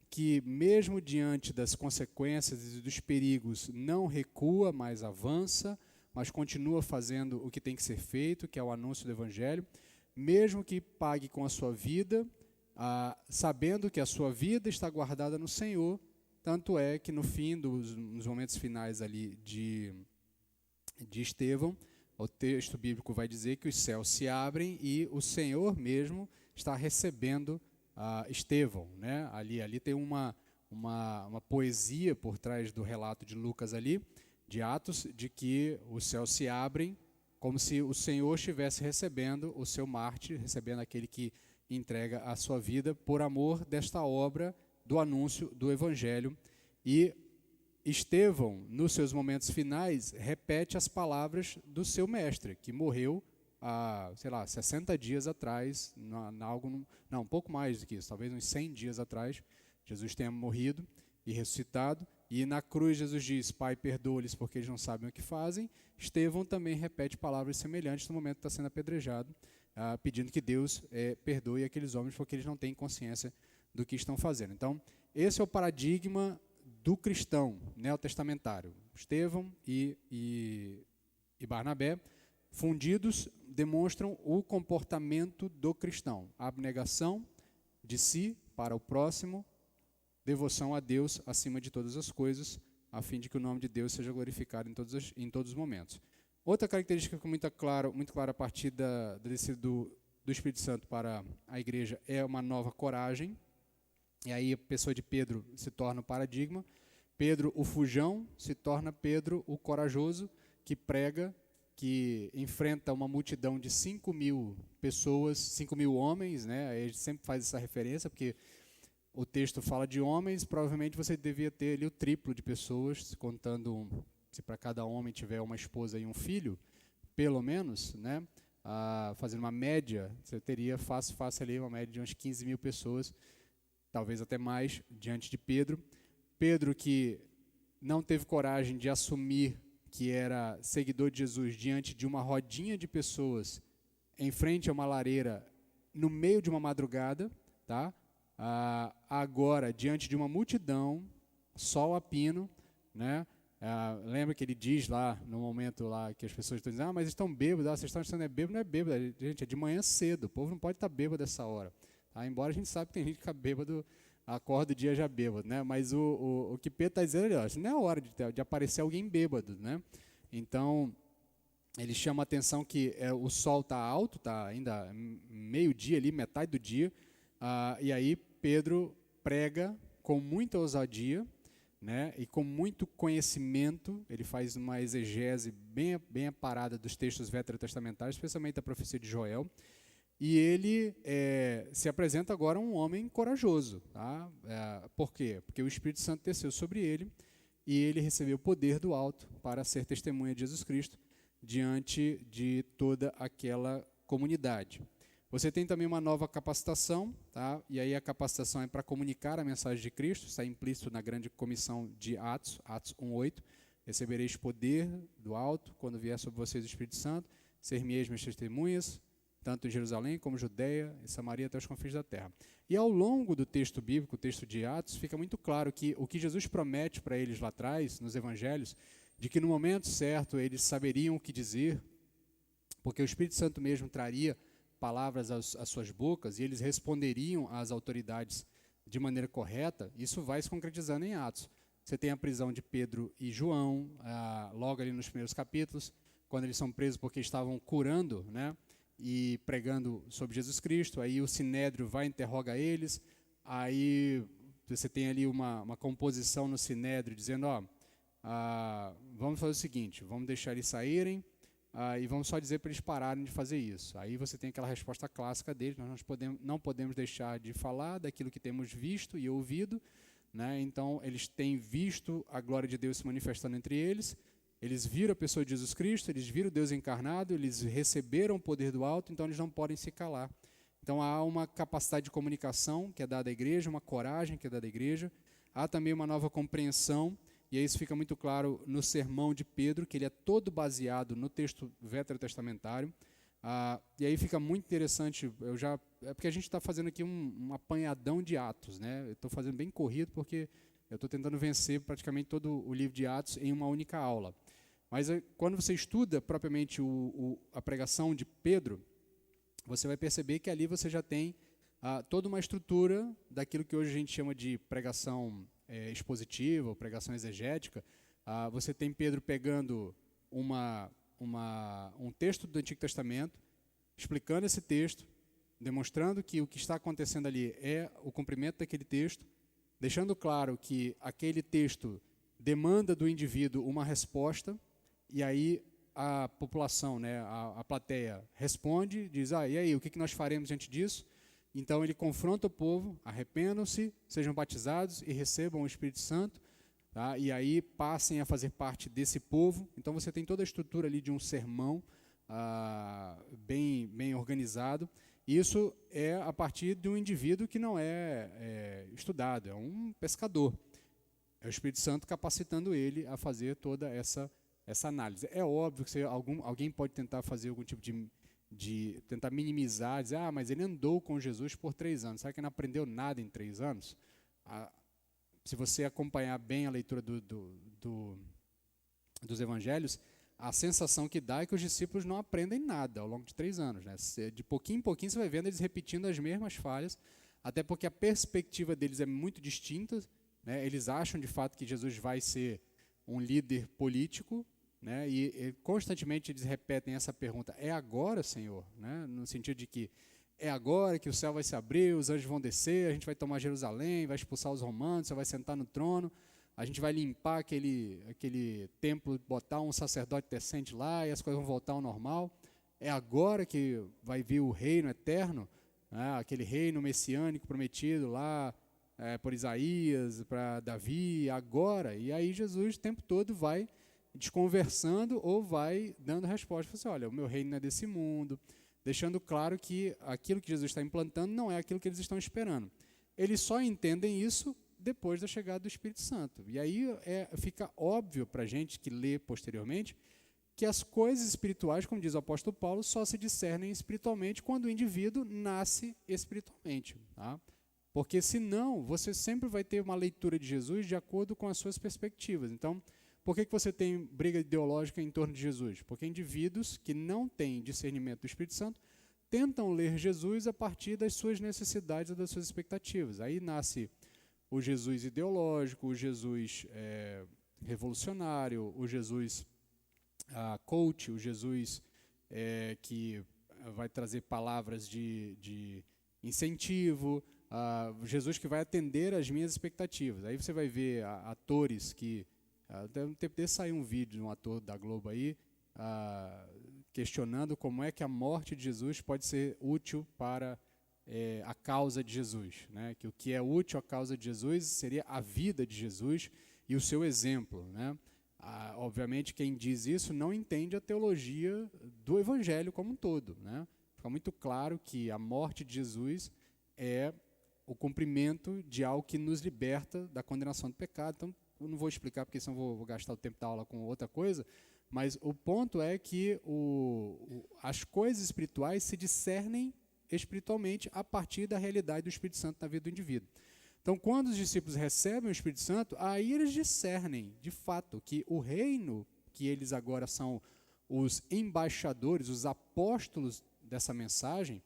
que mesmo diante das consequências e dos perigos não recua, mas avança, mas continua fazendo o que tem que ser feito, que é o anúncio do Evangelho, mesmo que pague com a sua vida, sabendo que a sua vida está guardada no Senhor. Tanto é que no fim, nos momentos finais ali de Estevão, o texto bíblico vai dizer que os céus se abrem e o Senhor mesmo está recebendo Estevão, né? Ali tem uma poesia por trás do relato de Lucas ali, de Atos, de que os céus se abrem como se o Senhor estivesse recebendo o seu mártir, recebendo aquele que entrega a sua vida por amor desta obra do anúncio do Evangelho. E Estevão, nos seus momentos finais, repete as palavras do seu mestre, que morreu há, 60 dias atrás, um pouco mais do que isso, talvez uns 100 dias atrás, Jesus tenha morrido e ressuscitado, e na cruz Jesus diz, Pai, perdoa-lhes porque eles não sabem o que fazem. Estevão também repete palavras semelhantes no momento que está sendo apedrejado, pedindo que Deus perdoe aqueles homens porque eles não têm consciência do que estão fazendo. Então, esse é o paradigma do cristão neotestamentário. Estevão e Barnabé, fundidos, demonstram o comportamento do cristão. Abnegação de si para o próximo, devoção a Deus acima de todas as coisas, a fim de que o nome de Deus seja glorificado em todos os momentos. Outra característica que muito clara a partir da descida do Espírito Santo para a igreja é uma nova coragem. E aí a pessoa de Pedro se torna o paradigma. Pedro, o fujão, se torna Pedro, o corajoso, que prega, que enfrenta uma multidão de 5.000 pessoas, 5.000 homens, né? A gente sempre faz essa referência, porque o texto fala de homens, provavelmente você devia ter ali o triplo de pessoas, contando, se para cada homem tiver uma esposa e um filho, pelo menos, né? Fazendo uma média, você teria fácil ali uma média de umas 15.000 pessoas, talvez até mais, diante de Pedro. Pedro, que não teve coragem de assumir que era seguidor de Jesus diante de uma rodinha de pessoas em frente a uma lareira no meio de uma madrugada, tá? Agora, diante de uma multidão, sol a pino, né? Lembra que ele diz lá, no momento lá que as pessoas estão dizendo, mas estão bêbados, vocês estão achando que não é bêbado, gente, é de manhã cedo, o povo não pode estar bêbado essa hora. Embora a gente sabe que tem gente que fica bêbado, acorda o dia já bêbado, né? Mas o que Pedro está dizendo, não é hora de aparecer alguém bêbado, né? Então, ele chama a atenção que o sol está alto, está ainda meio-dia ali, metade do dia, e aí Pedro prega com muita ousadia, né? E com muito conhecimento. Ele faz uma exegese bem aparada dos textos veterotestamentários, especialmente da profecia de Joel. E ele se apresenta agora um homem corajoso. Tá? Por quê? Porque o Espírito Santo desceu sobre ele e ele recebeu o poder do alto para ser testemunha de Jesus Cristo diante de toda aquela comunidade. Você tem também uma nova capacitação, tá? E aí a capacitação é para comunicar a mensagem de Cristo, está implícito na grande comissão de Atos 1:8. Recebereis poder do alto quando vier sobre vocês o Espírito Santo, ser-me-eis minhas testemunhas, tanto em Jerusalém como Judeia e Samaria até os confins da terra. E ao longo do texto bíblico, o texto de Atos, fica muito claro que o que Jesus promete para eles lá atrás, nos evangelhos, de que no momento certo eles saberiam o que dizer, porque o Espírito Santo mesmo traria palavras às suas bocas e eles responderiam às autoridades de maneira correta, isso vai se concretizando em Atos. Você tem a prisão de Pedro e João, logo ali nos primeiros capítulos, quando eles são presos porque estavam curando, né? e pregando sobre Jesus Cristo. Aí o Sinédrio vai e interroga eles. Aí você tem ali uma composição no Sinédrio dizendo, vamos fazer o seguinte, vamos deixar eles saírem e vamos só dizer para eles pararem de fazer isso. Aí você tem aquela resposta clássica deles, nós não podemos deixar de falar daquilo que temos visto e ouvido, né? Então, eles têm visto a glória de Deus se manifestando entre eles, eles viram a pessoa de Jesus Cristo, eles viram Deus encarnado, eles receberam o poder do alto, então eles não podem se calar. Então, há uma capacidade de comunicação que é dada à igreja, uma coragem que é dada à igreja, há também uma nova compreensão, e aí isso fica muito claro no sermão de Pedro, que ele é todo baseado no texto veterotestamentário. E aí fica muito interessante, é porque a gente está fazendo aqui um apanhadão de Atos, né? Eu estou fazendo bem corrido porque eu estou tentando vencer praticamente todo o livro de Atos em uma única aula. Mas quando você estuda propriamente a pregação de Pedro, você vai perceber que ali você já tem toda uma estrutura daquilo que hoje a gente chama de pregação expositiva, ou pregação exegética. Você tem Pedro pegando um texto do Antigo Testamento, explicando esse texto, demonstrando que o que está acontecendo ali é o cumprimento daquele texto, deixando claro que aquele texto demanda do indivíduo uma resposta, e aí a população, né, a plateia responde, diz, e aí, o que nós faremos diante disso? Então ele confronta o povo, arrependam-se, sejam batizados e recebam o Espírito Santo, tá? E aí passem a fazer parte desse povo. Então você tem toda a estrutura ali de um sermão bem organizado. Isso é a partir de um indivíduo que não é estudado, é um pescador. É o Espírito Santo capacitando ele a fazer toda essa análise. É óbvio que alguém pode tentar fazer algum tipo de tentar minimizar, dizer, mas ele andou com Jesus por 3 anos. Será que ele não aprendeu nada em 3 anos? Se você acompanhar bem a leitura dos evangelhos, a sensação que dá é que os discípulos não aprendem nada ao longo de 3 anos. Né? De pouquinho em pouquinho você vai vendo eles repetindo as mesmas falhas, até porque a perspectiva deles é muito distinta. Né? Eles acham de fato que Jesus vai ser um líder político, né? E constantemente eles repetem essa pergunta, é agora, Senhor? Né? No sentido de que é agora que o céu vai se abrir, os anjos vão descer, a gente vai tomar Jerusalém, vai expulsar os romanos, você vai sentar no trono, a gente vai limpar aquele templo, botar um sacerdote decente lá e as coisas vão voltar ao normal. É agora que vai vir o reino eterno, né? Aquele reino messiânico prometido lá por Isaías, para Davi, agora. E aí Jesus o tempo todo vai desconversando ou vai dando resposta. Você, olha, o meu reino não é desse mundo, deixando claro que aquilo que Jesus está implantando não é aquilo que eles estão esperando. Eles só entendem isso depois da chegada do Espírito Santo. E aí fica óbvio para a gente que lê posteriormente que as coisas espirituais, como diz o apóstolo Paulo, só se discernem espiritualmente quando o indivíduo nasce espiritualmente. Tá? Porque senão você sempre vai ter uma leitura de Jesus de acordo com as suas perspectivas. Então, por que você tem briga ideológica em torno de Jesus? Porque indivíduos que não têm discernimento do Espírito Santo tentam ler Jesus a partir das suas necessidades e das suas expectativas. Aí nasce o Jesus ideológico, o Jesus revolucionário, o Jesus coach, o Jesus que vai trazer palavras de incentivo, Jesus que vai atender às minhas expectativas. Aí você vai ver atores que... no tempo desse saiu um vídeo de um ator da Globo aí, questionando como é que a morte de Jesus pode ser útil para a causa de Jesus. Né? Que o que é útil à causa de Jesus seria a vida de Jesus e o seu exemplo. Né? Obviamente, quem diz isso não entende a teologia do Evangelho como um todo. Né? Fica muito claro que a morte de Jesus é o cumprimento de algo que nos liberta da condenação do pecado. Então, eu não vou explicar, porque senão vou gastar o tempo da aula com outra coisa, mas o ponto é que as coisas espirituais se discernem espiritualmente a partir da realidade do Espírito Santo na vida do indivíduo. Então, quando os discípulos recebem o Espírito Santo, aí eles discernem, de fato, que o reino, que eles agora são os embaixadores, os apóstolos dessa mensagem,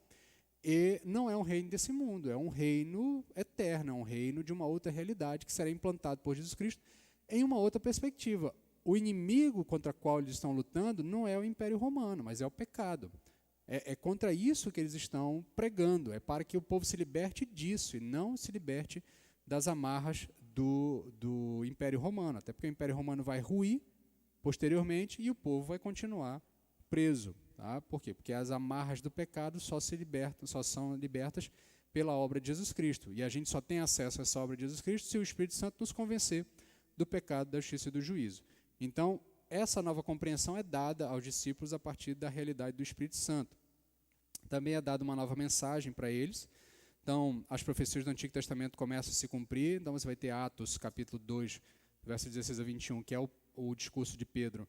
não é um reino desse mundo, é um reino eterno, é um reino de uma outra realidade que será implantado por Jesus Cristo em uma outra perspectiva. O inimigo contra o qual eles estão lutando não é o Império Romano, mas é o pecado. é contra isso que eles estão pregando, é para que o povo se liberte disso e não se liberte das amarras do Império Romano, até porque o Império Romano vai ruir posteriormente e o povo vai continuar preso. Tá? Por quê? Porque as amarras do pecado só são libertas pela obra de Jesus Cristo. E a gente só tem acesso a essa obra de Jesus Cristo se o Espírito Santo nos convencer do pecado, da justiça e do juízo. Então, essa nova compreensão é dada aos discípulos a partir da realidade do Espírito Santo. Também é dada uma nova mensagem para eles. Então, as profecias do Antigo Testamento começam a se cumprir. Então, você vai ter Atos, capítulo 2, versos 16 a 21, que é o discurso de Pedro,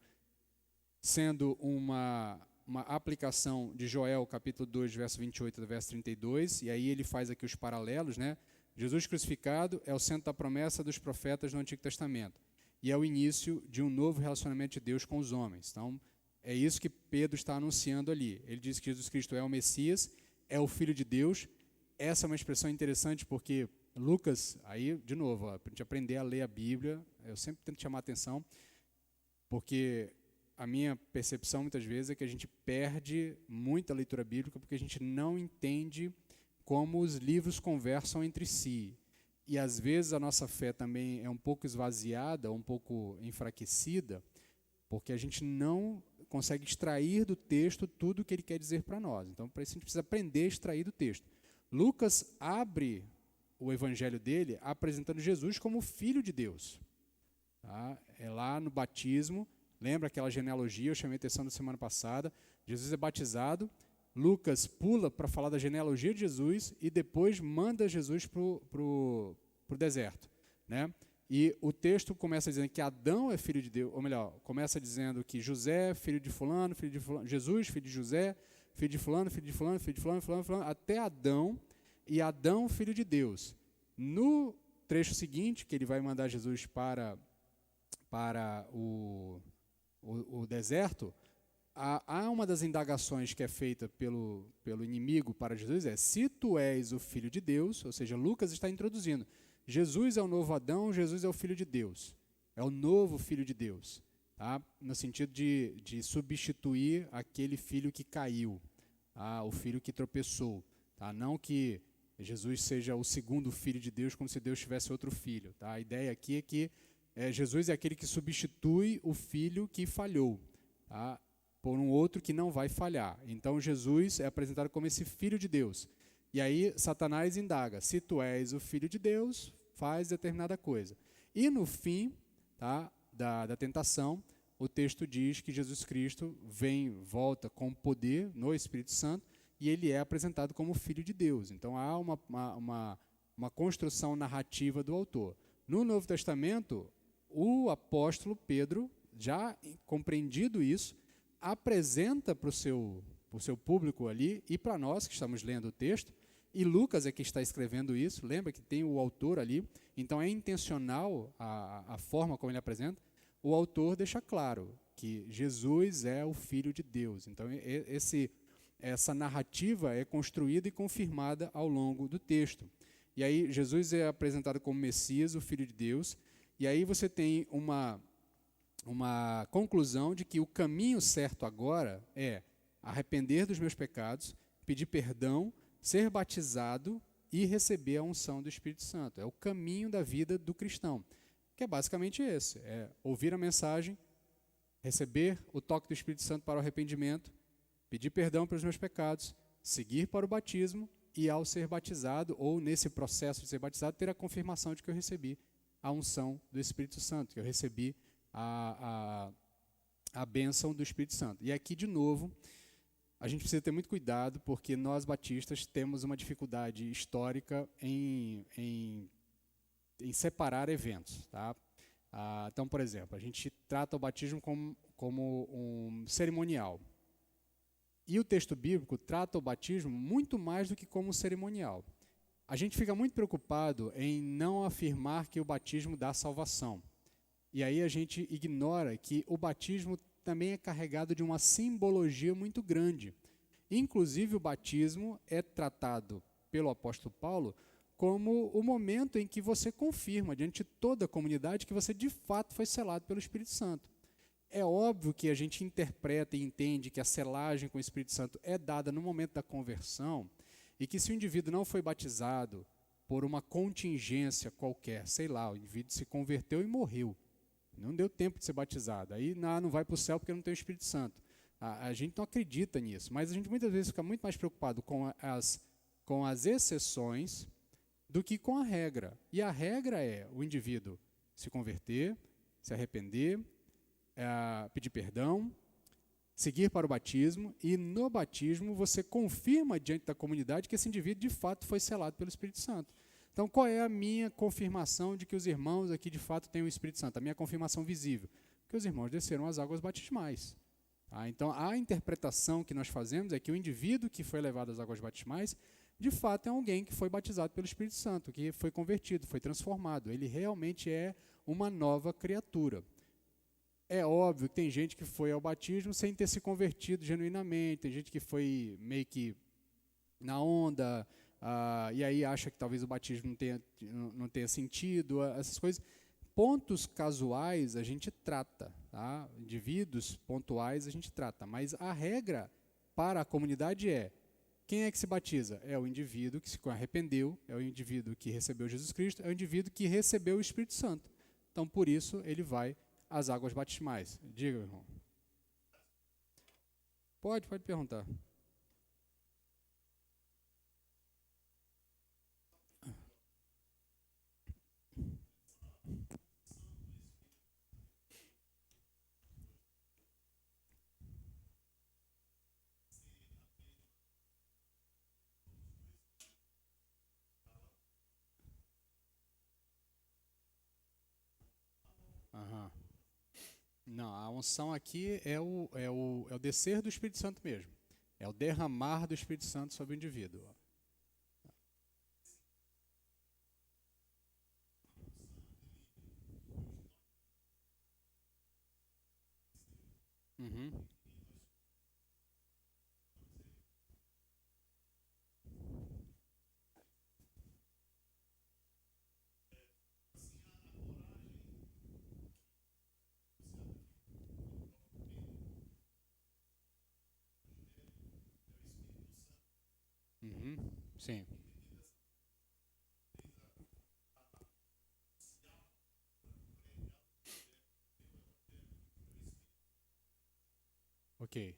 sendo uma aplicação de Joel, capítulo 2, verso 28 a verso 32, e aí ele faz aqui os paralelos, né? Jesus crucificado é o centro da promessa dos profetas no Antigo Testamento, e é o início de um novo relacionamento de Deus com os homens. Então, é isso que Pedro está anunciando ali. Ele diz que Jesus Cristo é o Messias, é o Filho de Deus. Essa é uma expressão interessante porque Lucas, aí, de novo, para a gente aprender a ler a Bíblia, eu sempre tento chamar a atenção, porque a minha percepção, muitas vezes, é que a gente perde muita leitura bíblica porque a gente não entende como os livros conversam entre si. E, às vezes, a nossa fé também é um pouco esvaziada, um pouco enfraquecida, porque a gente não consegue extrair do texto tudo o que ele quer dizer para nós. Então, para isso, a gente precisa aprender a extrair do texto. Lucas abre o evangelho dele apresentando Jesus como Filho de Deus. Tá? É lá no batismo. Lembra aquela genealogia, eu chamei a atenção na semana passada. Jesus é batizado, Lucas pula para falar da genealogia de Jesus e depois manda Jesus para o deserto. Né? E o texto começa dizendo que Adão é filho de Deus, ou melhor, começa dizendo que José, filho de fulano, Jesus, filho de José, filho de fulano, filho de fulano, filho de fulano, até Adão, e Adão, filho de Deus. No trecho seguinte, que ele vai mandar Jesus para o deserto, há uma das indagações que é feita pelo inimigo para Jesus, se tu és o Filho de Deus, ou seja, Lucas está introduzindo, Jesus é o novo Adão, Jesus é o Filho de Deus, é o novo Filho de Deus, tá? No sentido de substituir aquele filho que caiu, tá? O filho que tropeçou, tá? Não que Jesus seja o segundo Filho de Deus, como se Deus tivesse outro filho. Tá? A ideia aqui é que Jesus é aquele que substitui o filho que falhou, tá? Por um outro que não vai falhar. Então Jesus é apresentado como esse Filho de Deus. E aí Satanás indaga, se tu és o Filho de Deus, faz determinada coisa. E no fim, tá, da tentação, o texto diz que Jesus Cristo volta com poder no Espírito Santo e ele é apresentado como Filho de Deus. Então há uma construção narrativa do autor. No Novo Testamento, o apóstolo Pedro, já compreendido isso, apresenta para o seu público ali e para nós que estamos lendo o texto, e Lucas é que está escrevendo isso, lembra que tem o autor ali, então é intencional a forma como ele apresenta, o autor deixa claro que Jesus é o Filho de Deus. Então essa narrativa é construída e confirmada ao longo do texto. E aí Jesus é apresentado como Messias, o Filho de Deus, e aí você tem uma conclusão de que o caminho certo agora é arrepender dos meus pecados, pedir perdão, ser batizado e receber a unção do Espírito Santo. É o caminho da vida do cristão, que é basicamente esse, é ouvir a mensagem, receber o toque do Espírito Santo para o arrependimento, pedir perdão pelos meus pecados, seguir para o batismo e ao ser batizado, ou nesse processo de ser batizado, ter a confirmação de que eu recebi a unção do Espírito Santo, que eu recebi a bênção do Espírito Santo. E aqui, de novo, a gente precisa ter muito cuidado, porque nós batistas temos uma dificuldade histórica em separar eventos. Tá? Então, por exemplo, a gente trata o batismo como um cerimonial. E o texto bíblico trata o batismo muito mais do que como um cerimonial. A gente fica muito preocupado em não afirmar que o batismo dá salvação. E aí a gente ignora que o batismo também é carregado de uma simbologia muito grande. Inclusive, o batismo é tratado pelo apóstolo Paulo como o momento em que você confirma diante de toda a comunidade que você de fato foi selado pelo Espírito Santo. É óbvio que a gente interpreta e entende que a selagem com o Espírito Santo é dada no momento da conversão e que se o indivíduo não foi batizado por uma contingência qualquer, sei lá, o indivíduo se converteu e morreu, não deu tempo de ser batizado, aí não vai para o céu porque não tem o Espírito Santo. A gente não acredita nisso, mas a gente muitas vezes fica muito mais preocupado com as exceções do que com a regra. E a regra é o indivíduo se converter, se arrepender, pedir perdão, seguir para o batismo, e no batismo você confirma diante da comunidade que esse indivíduo de fato foi selado pelo Espírito Santo. Então, qual é a minha confirmação de que os irmãos aqui de fato têm o Espírito Santo? A minha confirmação visível? Que os irmãos desceram as águas batismais. Então, a interpretação que nós fazemos é que o indivíduo que foi levado às águas batismais, de fato é alguém que foi batizado pelo Espírito Santo, que foi convertido, foi transformado. Ele realmente é uma nova criatura. É óbvio que tem gente que foi ao batismo sem ter se convertido genuinamente, tem gente que foi meio que na onda, e aí acha que talvez o batismo não tenha sentido, essas coisas. Pontos casuais a gente trata, tá? Indivíduos pontuais a gente trata, mas a regra para a comunidade é: quem é que se batiza? É o indivíduo que se arrependeu, é o indivíduo que recebeu Jesus Cristo, é o indivíduo que recebeu o Espírito Santo. Então, por isso, ele vai às águas batismais. Diga, irmão. Pode perguntar. Aham. Não, a unção aqui é o descer do Espírito Santo mesmo. É o derramar do Espírito Santo sobre o indivíduo. Uhum. Uhum. Sim. Ok.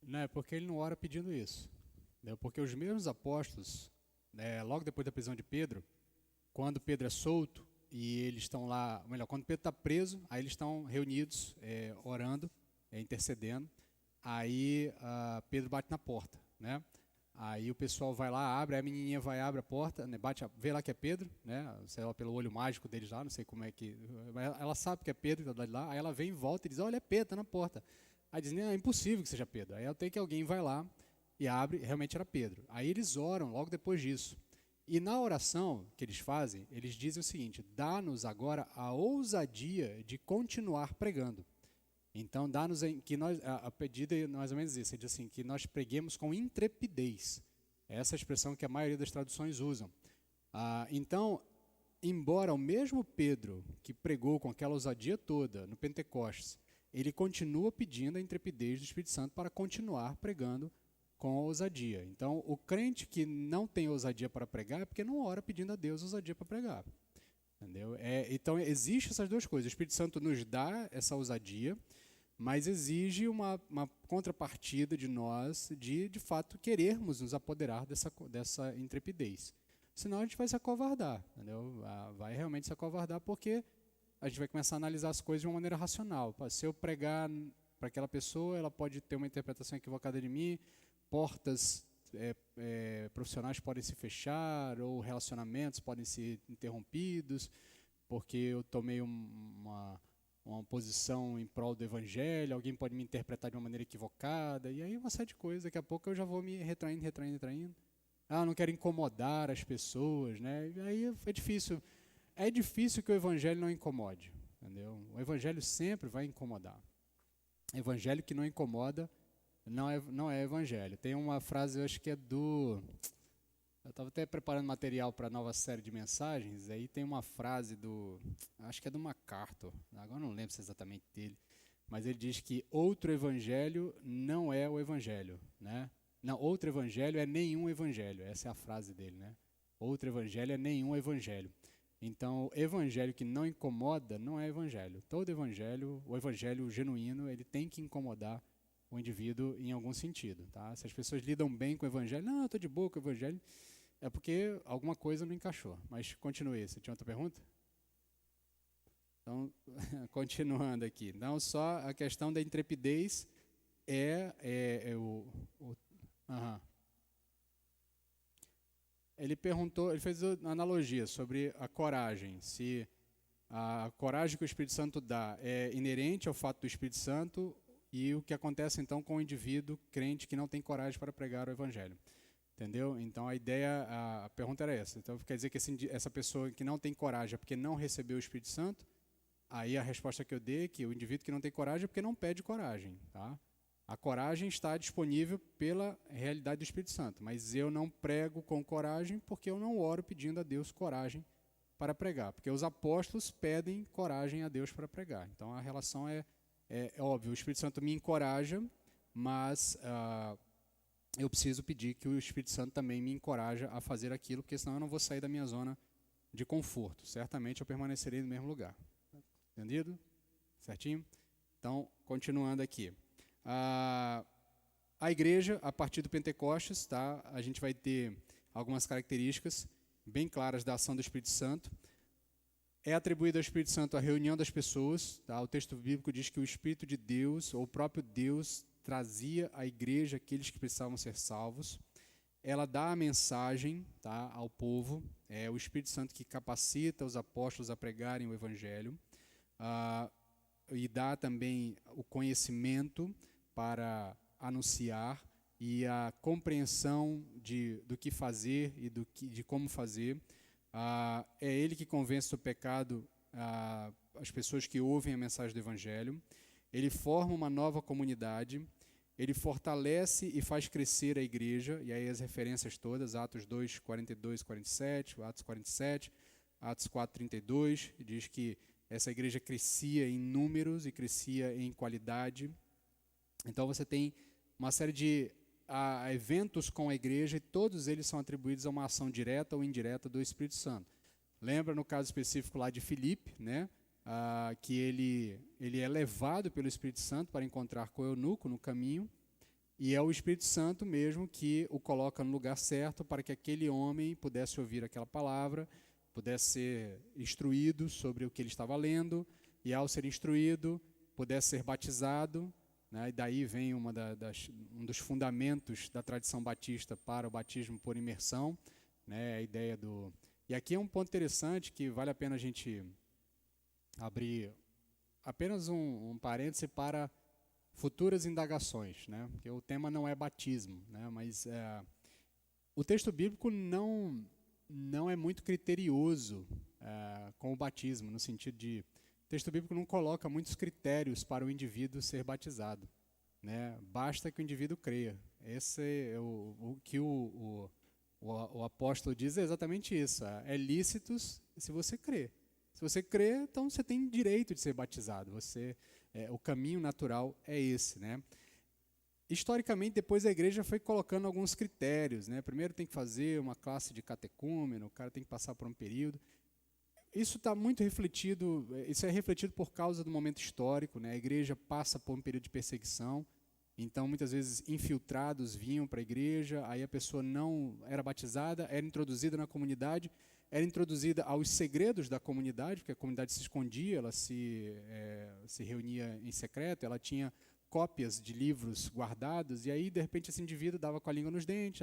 Não é porque ele não ora pedindo isso. Né? Porque os mesmos apóstolos, logo depois da prisão de Pedro, quando Pedro é solto e eles estão lá, melhor, quando Pedro está preso, aí eles estão reunidos, orando, intercedendo. Aí Pedro bate na porta, né? Aí o pessoal vai lá, abre, a menininha vai, abre a porta, né, vê lá que é Pedro, né? Sei lá, pelo olho mágico deles lá, não sei como é que. Mas ela sabe que é Pedro que está lá, aí ela vem em volta e diz: olha, é Pedro, está na porta. Aí dizem: é impossível que seja Pedro. Aí até que alguém vai lá e abre, realmente era Pedro. Aí eles oram logo depois disso. E na oração que eles fazem, eles dizem o seguinte: dá-nos agora a ousadia de continuar pregando. Então, dá-nos que nós, a pedida é mais ou menos isso, ele diz assim, que nós preguemos com intrepidez. Essa é a expressão que a maioria das traduções usam. Então, embora o mesmo Pedro, que pregou com aquela ousadia toda no Pentecostes, ele continua pedindo a intrepidez do Espírito Santo para continuar pregando com ousadia. Então, o crente que não tem ousadia para pregar é porque não ora pedindo a Deus ousadia para pregar. Entendeu? Então, existem essas duas coisas. O Espírito Santo nos dá essa ousadia, mas exige uma contrapartida de nós, de fato, querermos nos apoderar dessa intrepidez. Senão a gente vai se acovardar, entendeu? Vai realmente se acovardar porque a gente vai começar a analisar as coisas de uma maneira racional. Se eu pregar para aquela pessoa, ela pode ter uma interpretação equivocada de mim, portas profissionais podem se fechar, ou relacionamentos podem ser interrompidos, porque eu tomei uma posição em prol do evangelho, alguém pode me interpretar de uma maneira equivocada, e aí uma série de coisas, daqui a pouco eu já vou me retraindo. Não quero incomodar as pessoas, né? E aí é difícil que o evangelho não incomode, entendeu? O evangelho sempre vai incomodar. Evangelho que não incomoda não é evangelho. Tem uma frase, eu acho que é do Eu estava até preparando material para a nova série de mensagens, aí tem uma frase acho que é do MacArthur, agora não lembro se é exatamente dele, mas ele diz que outro evangelho não é o evangelho, né? Não, outro evangelho é nenhum evangelho, essa é a frase dele, né? Outro evangelho é nenhum evangelho. Então, evangelho que não incomoda não é evangelho. Todo evangelho, o evangelho genuíno, ele tem que incomodar o indivíduo em algum sentido, tá? Se as pessoas lidam bem com o evangelho, não, eu estou de boa com o evangelho, é porque alguma coisa não encaixou. Mas continue, você tinha outra pergunta? Então, continuando aqui. Não só a questão da intrepidez aham. Ele perguntou, ele fez uma analogia sobre a coragem, se a coragem que o Espírito Santo dá é inerente ao fato do Espírito Santo e o que acontece então com o indivíduo crente que não tem coragem para pregar o evangelho. Entendeu? Então a pergunta era essa. Então quer dizer que essa pessoa que não tem coragem é porque não recebeu o Espírito Santo? Aí a resposta que eu dei é que o indivíduo que não tem coragem é porque não pede coragem, tá? A coragem está disponível pela realidade do Espírito Santo, mas eu não prego com coragem porque eu não oro pedindo a Deus coragem para pregar, porque os apóstolos pedem coragem a Deus para pregar. Então a relação é óbvio, o Espírito Santo me encoraja, mas eu preciso pedir que o Espírito Santo também me encoraje a fazer aquilo, porque senão eu não vou sair da minha zona de conforto. Certamente eu permanecerei no mesmo lugar. Entendido? Certinho? Então, continuando aqui. A igreja, a partir do Pentecostes, tá? A gente vai ter algumas características bem claras da ação do Espírito Santo. É atribuído ao Espírito Santo a reunião das pessoas. Tá? O texto bíblico diz que o Espírito de Deus, ou o próprio Deus, trazia à igreja aqueles que precisavam ser salvos. Ela dá a mensagem, tá, ao povo. É o Espírito Santo que capacita os apóstolos a pregarem o Evangelho. E dá também o conhecimento para anunciar e a compreensão do que fazer e de como fazer. É ele que convence do pecado as pessoas que ouvem a mensagem do Evangelho. Ele forma uma nova comunidade. Ele fortalece e faz crescer a igreja, e aí as referências todas, Atos 2, 42, 47, Atos 47, Atos 4, 32, diz que essa igreja crescia em números e crescia em qualidade. Então você tem uma série de eventos com a igreja e todos eles são atribuídos a uma ação direta ou indireta do Espírito Santo. Lembra no caso específico lá de Filipe, né? Que ele é levado pelo Espírito Santo para encontrar com o eunuco no caminho, e é o Espírito Santo mesmo que o coloca no lugar certo para que aquele homem pudesse ouvir aquela palavra, pudesse ser instruído sobre o que ele estava lendo, e ao ser instruído, pudesse ser batizado, né? E daí vem um dos fundamentos da tradição batista para o batismo por imersão, né? A ideia do... E aqui é um ponto interessante que vale a pena a gente abrir apenas um parêntese para futuras indagações, né? Porque o tema não é batismo, né? Mas o texto bíblico não é muito criterioso com o batismo, no sentido de... O texto bíblico não coloca muitos critérios para o indivíduo ser batizado, né? Basta que o indivíduo creia. Esse é o que o apóstolo diz, é exatamente isso. É lícito se você crê. Se você crê, então você tem direito de ser batizado. O caminho natural é esse, né? Historicamente, depois a igreja foi colocando alguns critérios, né? Primeiro tem que fazer uma classe de catecúmeno, o cara tem que passar por um período. Isso está muito refletido, isso é refletido por causa do momento histórico, né? A igreja passa por um período de perseguição, então muitas vezes infiltrados vinham para a igreja, aí a pessoa não era batizada, era introduzida na comunidade, era introduzida aos segredos da comunidade, porque a comunidade se escondia, ela se reunia em secreto, ela tinha cópias de livros guardados, e aí de repente esse indivíduo dava com a língua nos dentes,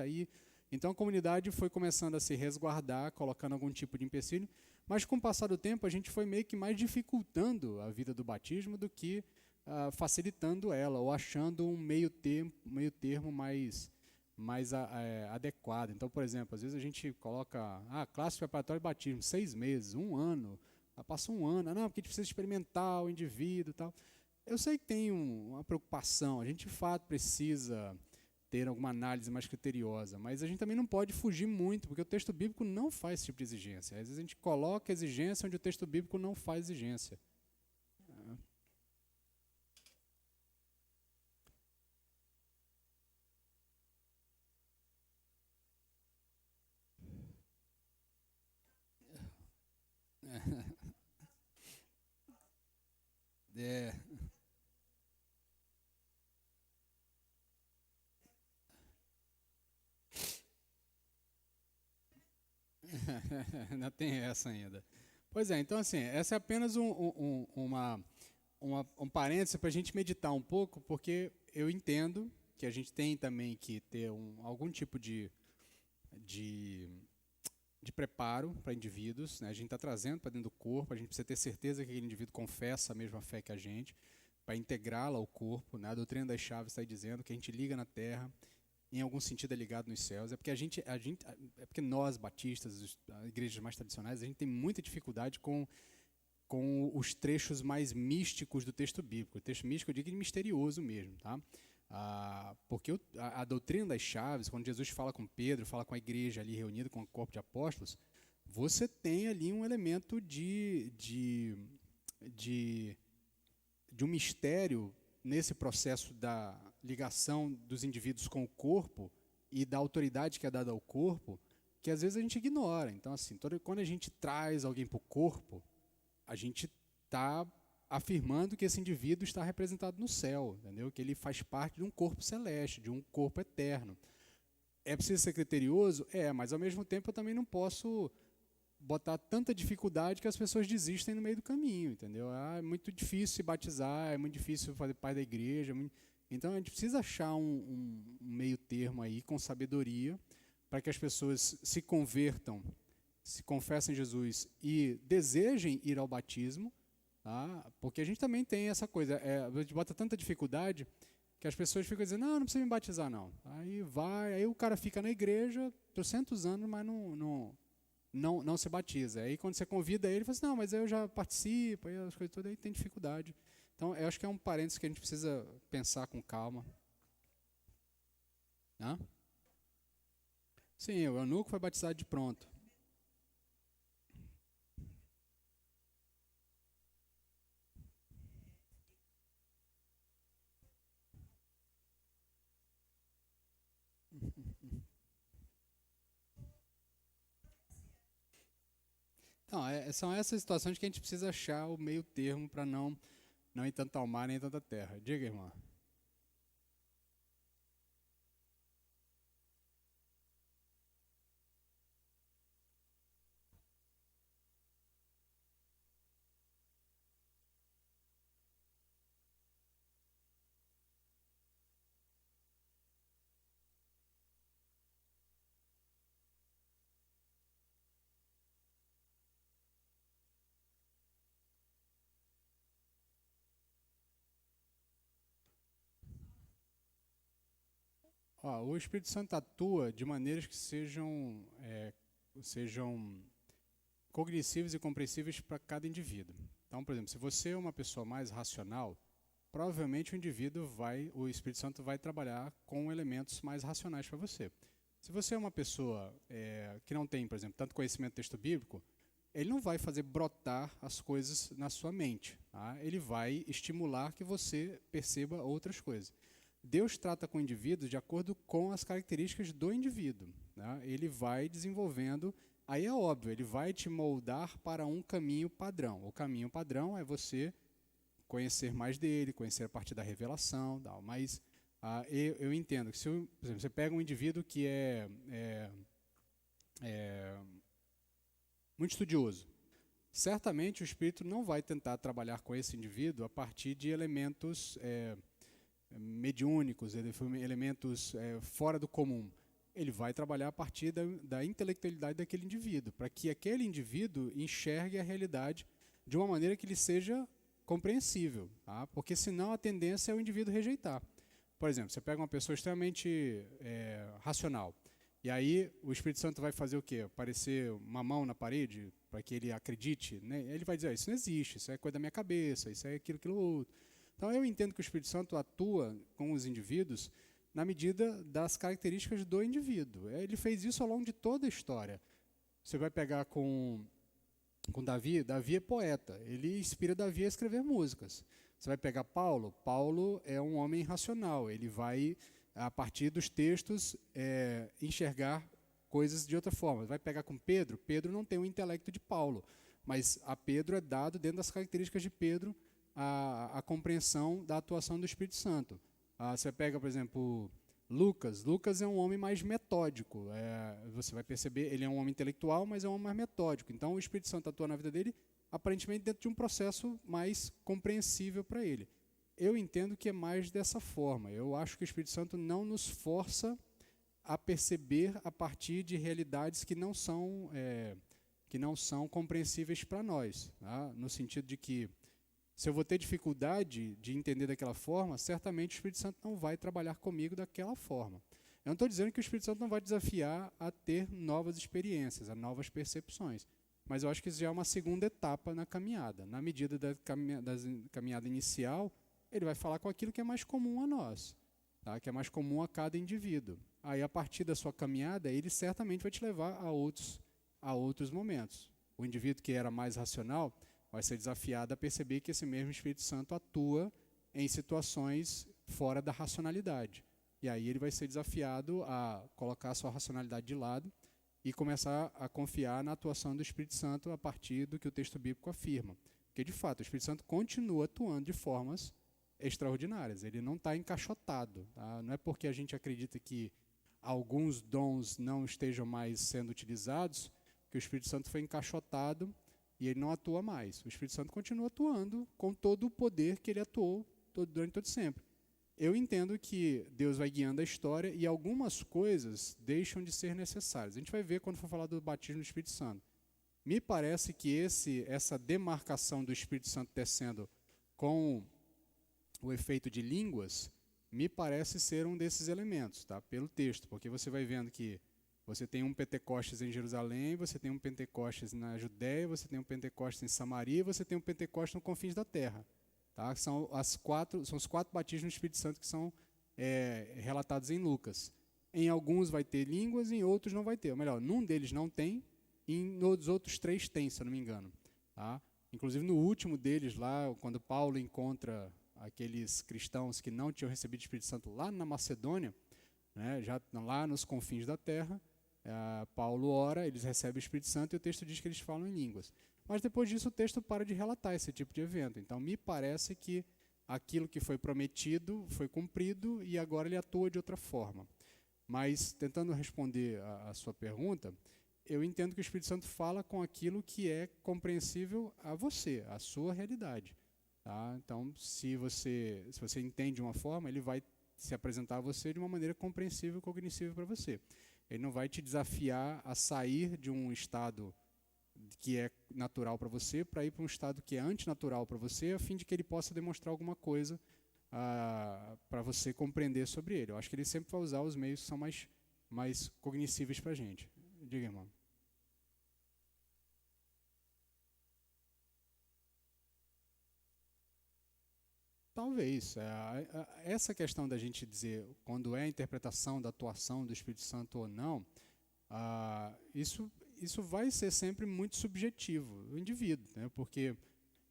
então a comunidade foi começando a se resguardar, colocando algum tipo de empecilho, mas com o passar do tempo a gente foi meio que mais dificultando a vida do batismo do que facilitando ela, ou achando um meio termo mais adequado. Então, por exemplo, às vezes a gente coloca classe preparatória de batismo, 6 meses, 1 ano, passou 1 ano, não, porque a gente precisa experimentar o indivíduo e tal. Eu sei que tem uma preocupação, a gente de fato precisa ter alguma análise mais criteriosa. Mas a gente também não pode fugir muito, porque o texto bíblico não faz esse tipo de exigência. Às vezes a gente coloca exigência onde o texto bíblico não faz exigência. É. Ainda tem essa ainda. Pois é, então assim, essa é apenas um parêntese para a gente meditar um pouco, porque eu entendo que a gente tem também que ter algum tipo de, de preparo para indivíduos, né? A gente está trazendo para dentro do corpo, a gente precisa ter certeza que aquele indivíduo confessa a mesma fé que a gente, para integrá-la ao corpo, né? A doutrina das chaves está aí dizendo que a gente liga na terra, em algum sentido é ligado nos céus. É porque é porque nós batistas, as igrejas mais tradicionais, a gente tem muita dificuldade com os trechos mais místicos do texto bíblico. O texto místico eu digo misterioso mesmo, tá? Porque a doutrina das chaves, quando Jesus fala com Pedro, fala com a igreja ali reunida, com o corpo de apóstolos, você tem ali um elemento de um mistério nesse processo da ligação dos indivíduos com o corpo e da autoridade que é dada ao corpo, que às vezes a gente ignora. Então, assim, quando a gente traz alguém para o corpo, a gente está afirmando que esse indivíduo está representado no céu, entendeu? Que ele faz parte de um corpo celeste, de um corpo eterno. É preciso ser criterioso? Mas ao mesmo tempo eu também não posso botar tanta dificuldade que as pessoas desistem no meio do caminho, entendeu? É muito difícil se batizar, é muito difícil fazer parte da igreja. Então a gente precisa achar um meio termo aí com sabedoria para que as pessoas se convertam, se confessem Jesus e desejem ir ao batismo, tá? Porque a gente também tem essa coisa, a gente bota tanta dificuldade que as pessoas ficam dizendo, não precisa me batizar não. Aí o cara fica na igreja 300 anos, mas não se batiza. Aí quando você convida ele, ele fala assim, não, mas eu já participo, aí as coisas todas, aí tem dificuldade. Então, eu acho que é um parênteses que a gente precisa pensar com calma. Hã? Sim, o eunuco foi batizado de pronto. Então, são essas situações que a gente precisa achar o meio termo para não ir tanto ao mar nem tanta terra. Diga, irmã. O Espírito Santo atua de maneiras que sejam cognitivas e compreensíveis para cada indivíduo. Então, por exemplo, se você é uma pessoa mais racional, provavelmente o Espírito Santo vai trabalhar com elementos mais racionais para você. Se você é uma pessoa que não tem, por exemplo, tanto conhecimento do texto bíblico, ele não vai fazer brotar as coisas na sua mente. Tá? Ele vai estimular que você perceba outras coisas. Deus trata com o indivíduo de acordo com as características do indivíduo. Né? Ele vai desenvolvendo, aí é óbvio, ele vai te moldar para um caminho padrão. O caminho padrão é você conhecer mais dele, conhecer a partir da revelação, tal. Mas eu entendo que, por exemplo, você pega um indivíduo que é muito estudioso, certamente o Espírito não vai tentar trabalhar com esse indivíduo a partir de elementos mediúnicos, elementos fora do comum. Ele vai trabalhar a partir da intelectualidade daquele indivíduo, para que aquele indivíduo enxergue a realidade de uma maneira que lhe seja compreensível, tá? Porque senão a tendência é o indivíduo rejeitar. Por exemplo, você pega uma pessoa extremamente racional, e aí o Espírito Santo vai fazer o quê? Aparecer uma mão na parede para que ele acredite, né? Ele vai dizer, isso não existe, isso é coisa da minha cabeça, isso é aquilo outro. Então eu entendo que o Espírito Santo atua com os indivíduos na medida das características do indivíduo. Ele fez isso ao longo de toda a história. Você vai pegar com Davi. Davi é poeta, ele inspira Davi a escrever músicas. Você vai pegar Paulo. Paulo é um homem racional, ele vai, a partir dos textos, enxergar coisas de outra forma. Vai pegar com Pedro. Pedro não tem o intelecto de Paulo, mas a Pedro é dado, dentro das características de Pedro, a compreensão da atuação do Espírito Santo. Você pega, por exemplo, Lucas. Lucas é um homem mais metódico. Você vai perceber, ele é um homem intelectual, mas é um homem mais metódico. Então, o Espírito Santo atua na vida dele, aparentemente, dentro de um processo mais compreensível para ele. Eu entendo que é mais dessa forma. Eu acho que o Espírito Santo não nos força a perceber a partir de realidades que não são compreensíveis para nós, tá? No sentido de que, se eu vou ter dificuldade de entender daquela forma, certamente o Espírito Santo não vai trabalhar comigo daquela forma. Eu não estou dizendo que o Espírito Santo não vai desafiar a ter novas experiências, a novas percepções, mas eu acho que isso já é uma segunda etapa na caminhada. Na medida da caminhada inicial, ele vai falar com aquilo que é mais comum a nós, tá? Que é mais comum a cada indivíduo. Aí, a partir da sua caminhada, ele certamente vai te levar a outros momentos. O indivíduo que era mais racional vai ser desafiado a perceber que esse mesmo Espírito Santo atua em situações fora da racionalidade. E aí ele vai ser desafiado a colocar a sua racionalidade de lado e começar a confiar na atuação do Espírito Santo a partir do que o texto bíblico afirma. Porque, de fato, o Espírito Santo continua atuando de formas extraordinárias. Ele não está encaixotado. Tá? Não é porque a gente acredita que alguns dons não estejam mais sendo utilizados que o Espírito Santo foi encaixotado e ele não atua mais. O Espírito Santo continua atuando com todo o poder que ele atuou durante todo sempre. Eu entendo que Deus vai guiando a história e algumas coisas deixam de ser necessárias. A gente vai ver quando for falar do batismo do Espírito Santo. Me parece que essa demarcação do Espírito Santo descendo com o efeito de línguas, me parece ser um desses elementos, tá? Pelo texto, porque você vai vendo que você tem um Pentecostes em Jerusalém, você tem um Pentecostes na Judéia, você tem um Pentecostes em Samaria, você tem um Pentecostes nos confins da terra. Tá? São os 4 batismos no Espírito Santo que são relatados em Lucas. Em alguns vai ter línguas, em outros não vai ter. Ou melhor, num deles não tem, e nos outros 3 tem, se eu não me engano. Tá? Inclusive no último deles, lá, quando Paulo encontra aqueles cristãos que não tinham recebido o Espírito Santo lá na Macedônia, né, já lá nos confins da terra, Paulo ora, eles recebem o Espírito Santo e o texto diz que eles falam em línguas. Mas depois disso o texto para de relatar esse tipo de evento. Então me parece que aquilo que foi prometido foi cumprido e agora ele atua de outra forma. Mas, tentando responder a sua pergunta, eu entendo que o Espírito Santo fala com aquilo que é compreensível a você, a sua realidade. Tá? Então, se você entende de uma forma, ele vai se apresentar a você de uma maneira compreensível e cognoscível para você. Ele não vai te desafiar a sair de um estado que é natural para você para ir para um estado que é antinatural para você, a fim de que ele possa demonstrar alguma coisa para você compreender sobre ele. Eu acho que ele sempre vai usar os meios que são mais cognoscíveis para a gente. Diga, irmão. Talvez. Essa questão da gente dizer quando é a interpretação da atuação do Espírito Santo ou não, isso vai ser sempre muito subjetivo, o indivíduo, né? Porque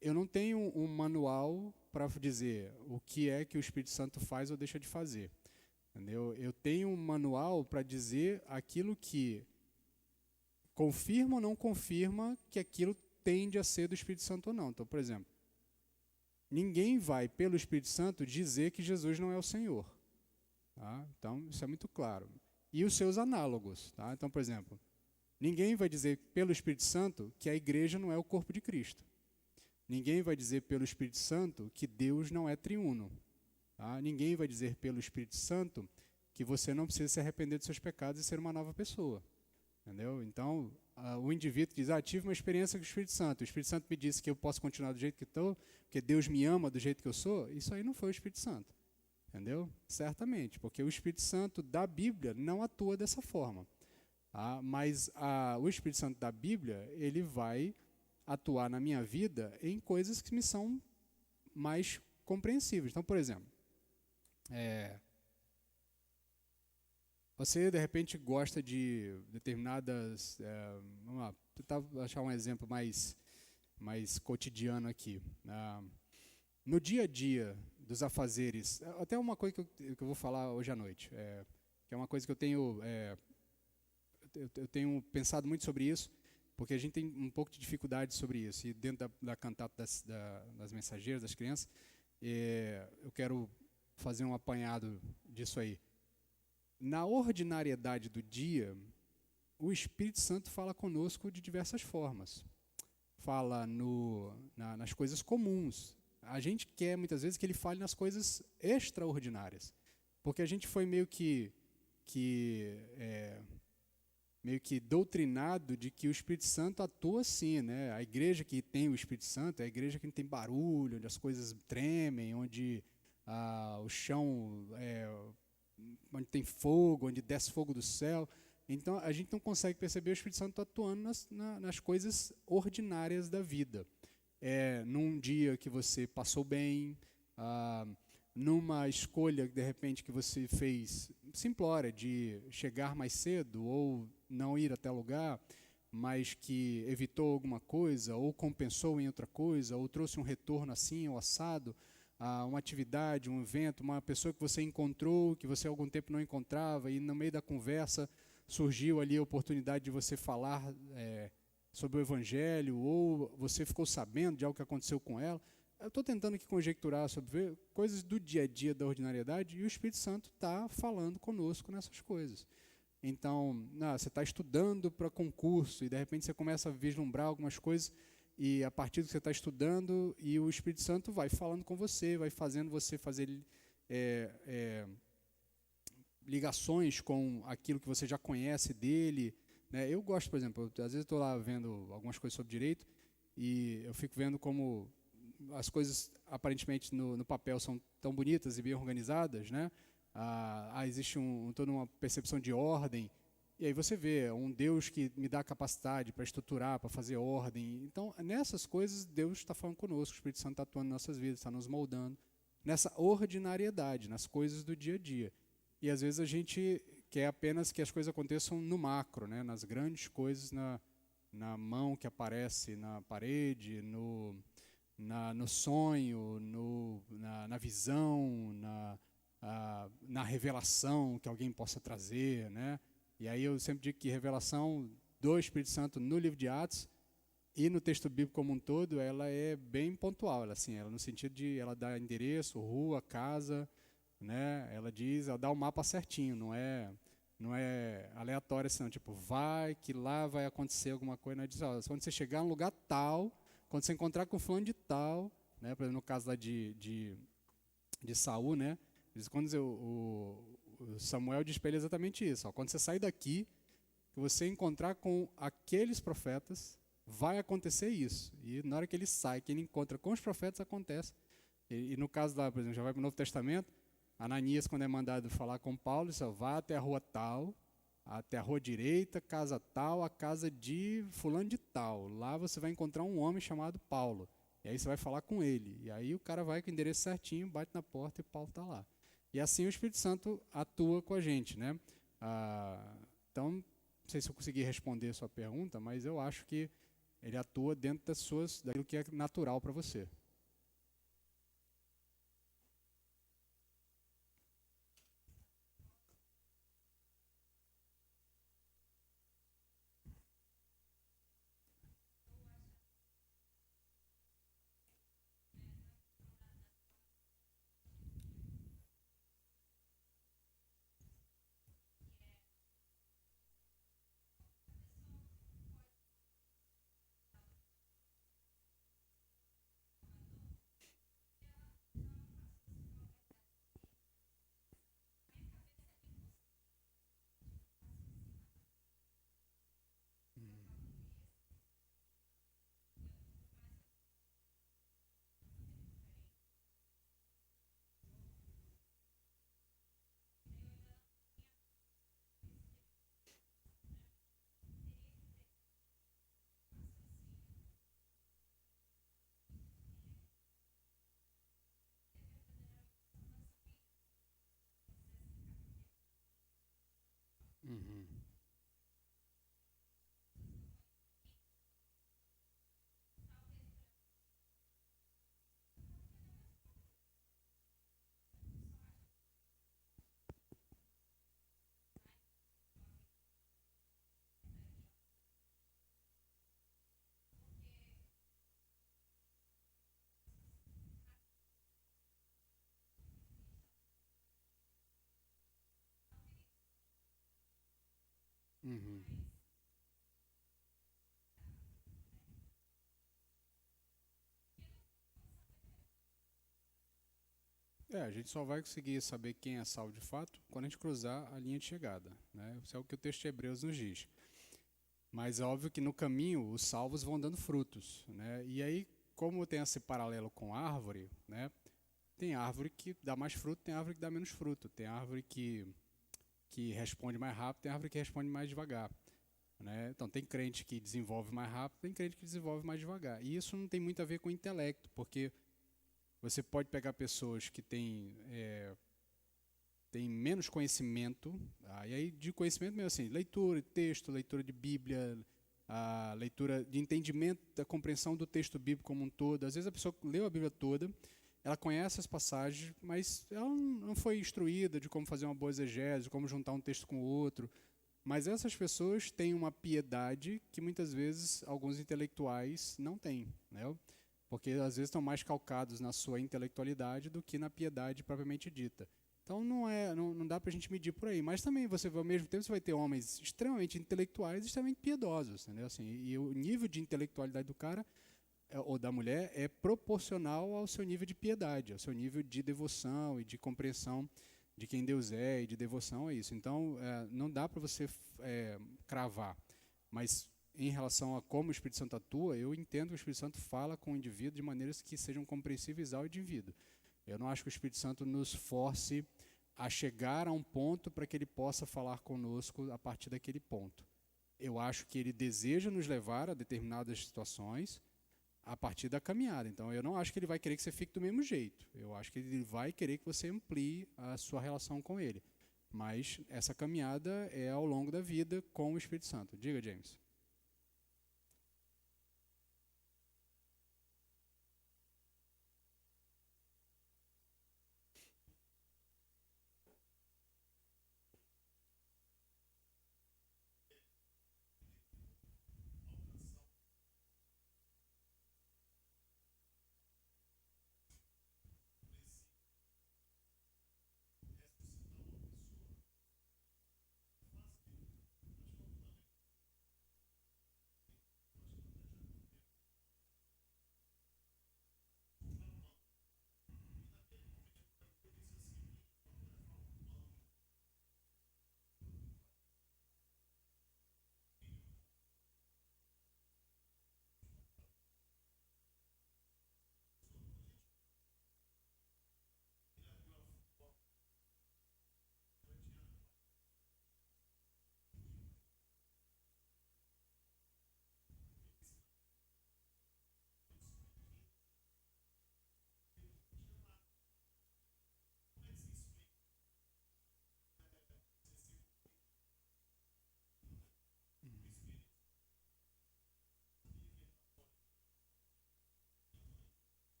eu não tenho um manual para dizer o que é que o Espírito Santo faz ou deixa de fazer. Entendeu? Eu tenho um manual para dizer aquilo que confirma ou não confirma que aquilo tende a ser do Espírito Santo ou não. Então, por exemplo, ninguém vai, pelo Espírito Santo, dizer que Jesus não é o Senhor. Tá? Então, isso é muito claro. E os seus análogos. Tá? Então, por exemplo, ninguém vai dizer, pelo Espírito Santo, que a igreja não é o corpo de Cristo. Ninguém vai dizer, pelo Espírito Santo, que Deus não é triuno. Tá? Ninguém vai dizer, pelo Espírito Santo, que você não precisa se arrepender dos seus pecados e ser uma nova pessoa. Entendeu? Então, o indivíduo diz, tive uma experiência com o Espírito Santo me disse que eu posso continuar do jeito que estou, porque Deus me ama do jeito que eu sou. Isso aí não foi o Espírito Santo. Entendeu? Certamente, porque o Espírito Santo da Bíblia não atua dessa forma. Mas o Espírito Santo da Bíblia, ele vai atuar na minha vida em coisas que me são mais compreensíveis. Então, por exemplo, Você, de repente, gosta de determinadas... vamos lá, tentar achar um exemplo mais cotidiano aqui. No dia a dia dos afazeres, até uma coisa que eu vou falar hoje à noite, que é uma coisa que eu tenho pensado muito sobre isso, porque a gente tem um pouco de dificuldade sobre isso. E dentro da cantata das mensageiras, das crianças, eu quero fazer um apanhado disso aí. Na ordinariedade do dia, o Espírito Santo fala conosco de diversas formas. Fala nas coisas comuns. A gente quer, muitas vezes, que ele fale nas coisas extraordinárias. Porque a gente foi meio que doutrinado de que o Espírito Santo atua assim, né? A igreja que tem o Espírito Santo é a igreja que não tem barulho, onde as coisas tremem, onde o chão, onde tem fogo, onde desce fogo do céu. Então, a gente não consegue perceber o Espírito Santo atuando nas coisas ordinárias da vida. Num dia que você passou bem, numa escolha, de repente, que você fez simplória, de chegar mais cedo ou não ir até lugar, mas que evitou alguma coisa, ou compensou em outra coisa, ou trouxe um retorno assim, ou assado, uma atividade, um evento, uma pessoa que você encontrou, que você há algum tempo não encontrava, e no meio da conversa surgiu ali a oportunidade de você falar sobre o Evangelho, ou você ficou sabendo de algo que aconteceu com ela. Eu estou tentando aqui conjecturar sobre coisas do dia a dia, da ordinariedade, e o Espírito Santo está falando conosco nessas coisas. Então, você está estudando para concurso, e de repente você começa a vislumbrar algumas coisas, e a partir do que você está estudando, e o Espírito Santo vai falando com você, vai fazendo você fazer ligações com aquilo que você já conhece dele, né? Eu gosto, por exemplo, às vezes estou lá vendo algumas coisas sobre direito, e eu fico vendo como as coisas aparentemente no papel são tão bonitas e bem organizadas, né? Existe toda uma percepção de ordem, e aí você vê um Deus que me dá capacidade para estruturar, para fazer ordem. Então, nessas coisas, Deus está falando conosco, o Espírito Santo está atuando em nossas vidas, está nos moldando, nessa ordinariedade, nas coisas do dia a dia. E às vezes a gente quer apenas que as coisas aconteçam no macro, né? Nas grandes coisas, na mão que aparece na parede, no sonho, na visão, na revelação que alguém possa trazer, né? E aí eu sempre digo que revelação do Espírito Santo no livro de Atos e no texto bíblico como um todo, ela é bem pontual, ela no sentido de ela dá endereço, rua, casa, né? Ela dá o mapa certinho, não é aleatório assim, não, tipo, vai que lá vai acontecer alguma coisa, não é disso, quando você chegar num lugar tal, quando você encontrar com fulano de tal, né? Por exemplo, no caso lá de Saul, né? Quando o Samuel diz para ele exatamente isso. Quando você sair daqui, que você encontrar com aqueles profetas, vai acontecer isso. E na hora que ele sai, que ele encontra com os profetas, acontece. E no caso lá, por exemplo, já vai para o Novo Testamento, Ananias, quando é mandado falar com Paulo, diz, vá até a rua tal, até a rua direita, casa tal, a casa de fulano de tal. Lá você vai encontrar um homem chamado Paulo. E aí você vai falar com ele. E aí o cara vai com o endereço certinho, bate na porta e Paulo está lá. E assim o Espírito Santo atua com a gente, né? Então, não sei se eu consegui responder a sua pergunta, mas eu acho que ele atua dentro daquilo que é natural para você. Uhum. A gente só vai conseguir saber quem é salvo de fato quando a gente cruzar a linha de chegada, né? Isso é o que o texto de Hebreus nos diz. Mas é óbvio que no caminho os salvos vão dando frutos, né? E aí, como tem esse paralelo com árvore, né? Tem árvore que dá mais fruto, tem árvore que dá menos fruto, tem árvore que responde mais rápido, tem árvore que responde mais devagar, né? Então tem crente que desenvolve mais rápido, tem crente que desenvolve mais devagar. E isso não tem muito a ver com intelecto, porque você pode pegar pessoas que têm menos conhecimento, e aí de conhecimento mesmo assim, leitura de texto, leitura de Bíblia, a leitura de entendimento da compreensão do texto bíblico como um todo. Às vezes a pessoa leu a Bíblia toda, ela conhece as passagens, mas ela não foi instruída de como fazer uma boa exegese, como juntar um texto com o outro. Mas essas pessoas têm uma piedade que muitas vezes alguns intelectuais não têm, né? Porque às vezes estão mais calcados na sua intelectualidade do que na piedade propriamente dita. Então não dá para a gente medir por aí. Mas também ao mesmo tempo você vai ter homens extremamente intelectuais e extremamente piedosos, entendeu? Assim, e o nível de intelectualidade do cara ou da mulher é proporcional ao seu nível de piedade, ao seu nível de devoção e de compreensão de quem Deus é e de devoção a isso. Então não dá para você cravar. Mas em relação a como o Espírito Santo atua, eu entendo que o Espírito Santo fala com o indivíduo de maneiras que sejam compreensíveis ao indivíduo. Eu não acho que o Espírito Santo nos force a chegar a um ponto para que ele possa falar conosco a partir daquele ponto. Eu acho que ele deseja nos levar a determinadas situações a partir da caminhada. Então, eu não acho que ele vai querer que você fique do mesmo jeito. Eu acho que ele vai querer que você amplie a sua relação com ele. Mas essa caminhada é ao longo da vida com o Espírito Santo. Diga, James.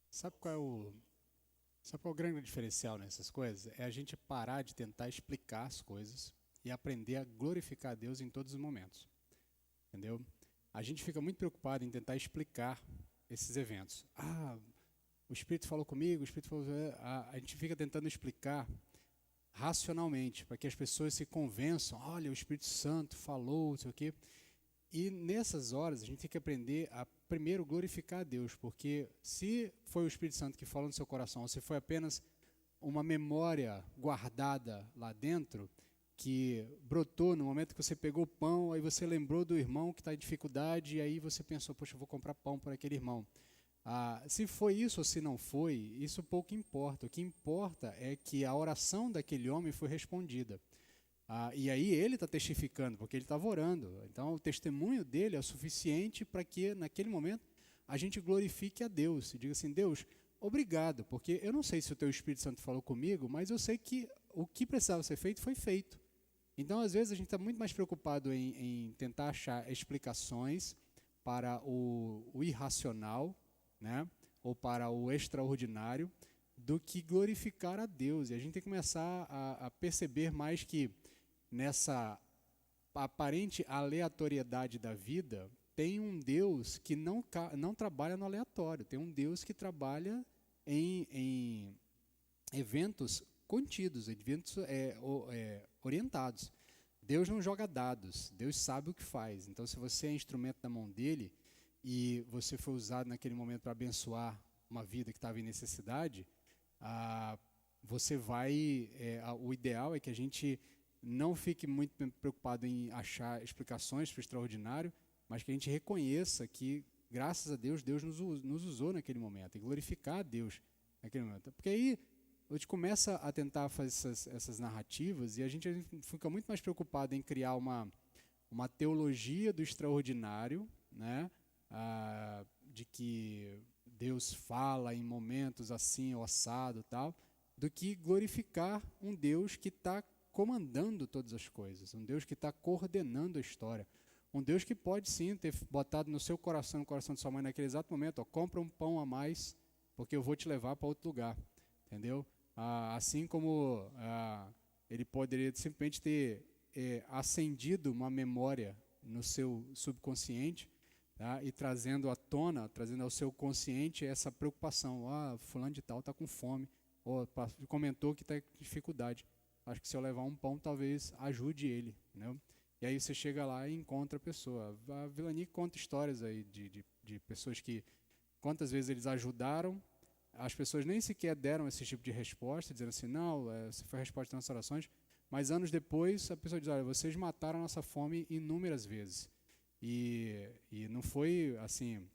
Sabe qual é o, sabe qual é o grande diferencial nessas coisas? É a gente parar de tentar explicar as coisas e aprender a glorificar a Deus em todos os momentos. Entendeu? A gente fica muito preocupado em tentar explicar esses eventos. O Espírito falou comigo, o Espírito falou. A gente fica tentando explicar racionalmente, para que as pessoas se convençam, olha, o Espírito Santo falou, não sei o quê. E nessas horas a gente tem que aprender a primeiro glorificar a Deus, porque se foi o Espírito Santo que falou no seu coração, ou se foi apenas uma memória guardada lá dentro, que brotou no momento que você pegou o pão, aí você lembrou do irmão que está em dificuldade, e aí você pensou, poxa, eu vou comprar pão para aquele irmão. Se foi isso ou se não foi, isso pouco importa. O que importa é que a oração daquele homem foi respondida. E aí ele está testificando, porque ele estava orando. Então o testemunho dele é o suficiente para que naquele momento a gente glorifique a Deus. E diga assim, Deus, obrigado, porque eu não sei se o teu Espírito Santo falou comigo, mas eu sei que o que precisava ser feito foi feito. Então às vezes a gente está muito mais preocupado em tentar achar explicações para o irracional, né, ou para o extraordinário, do que glorificar a Deus. E a gente tem que começar a perceber mais que nessa aparente aleatoriedade da vida, tem um Deus que não trabalha no aleatório, tem um Deus que trabalha em eventos contidos, eventos orientados. Deus não joga dados, Deus sabe o que faz. Então, se você é instrumento na mão dele e você foi usado naquele momento para abençoar uma vida que estava em necessidade, você vai... o ideal é que a gente não fique muito preocupado em achar explicações para o extraordinário, mas que a gente reconheça que, graças a Deus, Deus nos usou naquele momento, e glorificar a Deus naquele momento. Porque aí a gente começa a tentar fazer essas narrativas e a gente fica muito mais preocupado em criar uma teologia do extraordinário, né? De que Deus fala em momentos assim, ou assado, tal, do que glorificar um Deus que está comandando todas as coisas, um Deus que está coordenando a história, um Deus que pode sim ter botado no seu coração, no coração de sua mãe naquele exato momento, compra um pão a mais, porque eu vou te levar para outro lugar, entendeu? Assim como ele poderia simplesmente ter acendido uma memória no seu subconsciente, tá? E trazendo à tona, trazendo ao seu consciente essa preocupação, fulano de tal está com fome, ou comentou que está com dificuldade. Acho que se eu levar um pão, talvez ajude ele, né? E aí você chega lá e encontra a pessoa. A Vilani conta histórias aí de pessoas que, quantas vezes eles ajudaram, as pessoas nem sequer deram esse tipo de resposta, dizendo assim, não, essa foi a resposta das nossas orações, mas anos depois a pessoa diz, olha, vocês mataram a nossa fome inúmeras vezes. E não foi assim,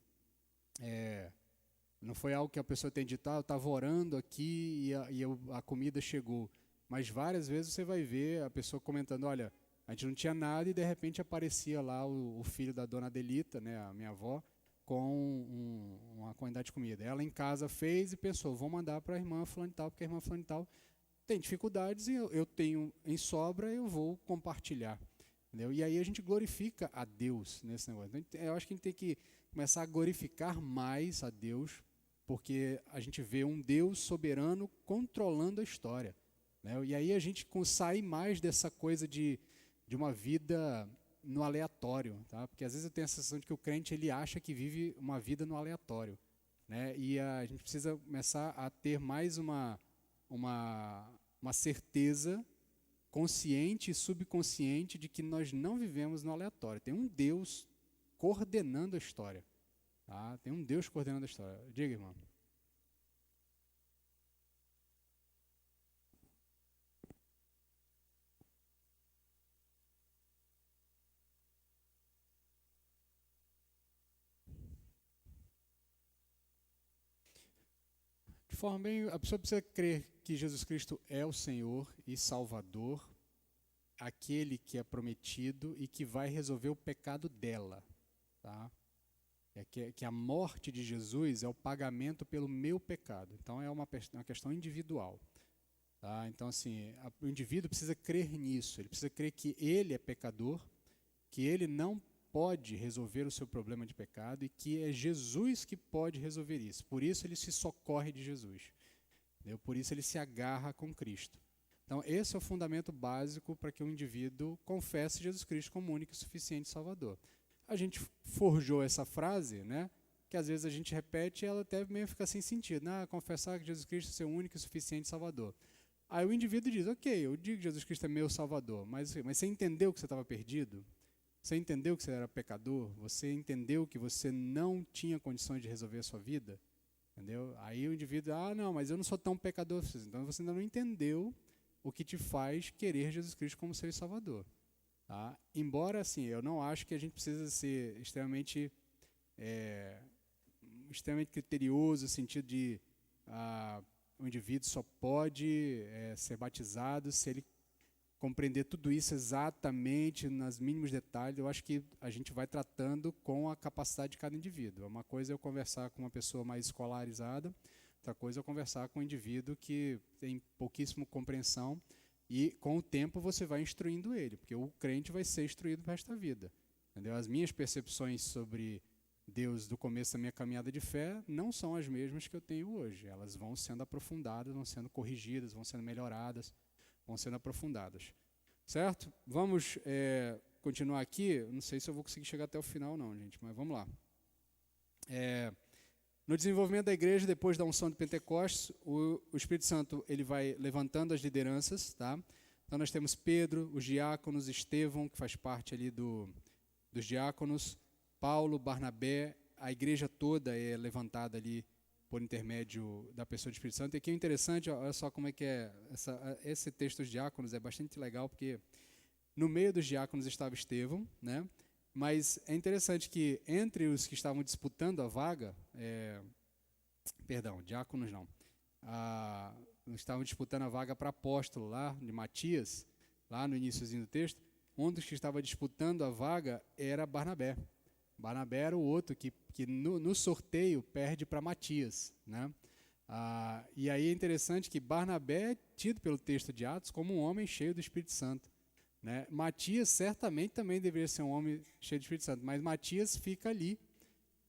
não foi algo que a pessoa tem dito, eu estava orando aqui e a comida chegou. Mas várias vezes você vai ver a pessoa comentando, olha, a gente não tinha nada e de repente aparecia lá o filho da dona Adelita, né, a minha avó, com uma quantidade de comida. Ela em casa fez e pensou, vou mandar para a irmã fulano e tal, porque a irmã fulano e tal tem dificuldades e eu tenho em sobra, eu vou compartilhar. Entendeu? E aí a gente glorifica a Deus nesse negócio. Então, eu acho que a gente tem que começar a glorificar mais a Deus, porque a gente vê um Deus soberano controlando a história. Né? E aí a gente sai mais dessa coisa de uma vida no aleatório, tá? Porque às vezes eu tenho a sensação de que o crente ele acha que vive uma vida no aleatório, né? E a gente precisa começar a ter mais uma certeza consciente e subconsciente de que nós não vivemos no aleatório. Tem um Deus coordenando a história, tá? Tem um Deus coordenando a história. Diga, irmão. De forma bem, a pessoa precisa crer que Jesus Cristo é o Senhor e Salvador, aquele que é prometido e que vai resolver o pecado dela, tá? Que a morte de Jesus é o pagamento pelo meu pecado. Então é uma questão individual, tá? Então assim, o indivíduo precisa crer nisso. Ele precisa crer que ele é pecador, que ele não pode resolver o seu problema de pecado e que é Jesus que pode resolver isso. Por isso ele se socorre de Jesus. Entendeu? Por isso ele se agarra com Cristo. Então esse é o fundamento básico para que o indivíduo confesse Jesus Cristo como único e suficiente Salvador. A gente forjou essa frase, né, que às vezes a gente repete e ela até meio fica sem sentido. Confessar que Jesus Cristo é seu único e suficiente Salvador. Aí o indivíduo diz, ok, eu digo que Jesus Cristo é meu Salvador, mas você entendeu que você estava perdido? Você entendeu que você era pecador? Você entendeu que você não tinha condições de resolver a sua vida? Entendeu? Aí o indivíduo, não, mas eu não sou tão pecador. Então você ainda não entendeu o que te faz querer Jesus Cristo como seu Salvador. Tá? Embora, assim, eu não acho que a gente precisa ser extremamente criterioso, no sentido de o indivíduo só pode ser batizado se ele compreender tudo isso exatamente, nos mínimos detalhes. Eu acho que a gente vai tratando com a capacidade de cada indivíduo. Uma coisa é eu conversar com uma pessoa mais escolarizada, outra coisa é eu conversar com um indivíduo que tem pouquíssima compreensão e, com o tempo, você vai instruindo ele, porque o crente vai ser instruído para esta vida. Entendeu? As minhas percepções sobre Deus do começo da minha caminhada de fé não são as mesmas que eu tenho hoje. Elas vão sendo aprofundadas, vão sendo corrigidas, vão sendo melhoradas, vão sendo aprofundadas. Certo? Vamos continuar aqui. Não sei se eu vou conseguir chegar até o final não, gente, mas vamos lá. No desenvolvimento da igreja, depois da unção de Pentecostes, o Espírito Santo ele vai levantando as lideranças, tá? Então nós temos Pedro, os diáconos, Estevão, que faz parte ali dos diáconos, Paulo, Barnabé, a igreja toda é levantada ali por intermédio da pessoa do Espírito Santo. E aqui é interessante, olha só como é que é, esse texto dos diáconos é bastante legal, porque no meio dos diáconos estava Estevão, né? Mas é interessante que entre os que estavam disputando a vaga, diáconos não, estavam disputando a vaga para apóstolo lá, de Matias, lá no iníciozinho do texto, um dos que estava disputando a vaga era Barnabé. Barnabé era o outro que no sorteio perde para Matias, né? E aí é interessante que Barnabé é tido pelo texto de Atos como um homem cheio do Espírito Santo, né? Matias certamente também deveria ser um homem cheio do Espírito Santo, mas Matias fica ali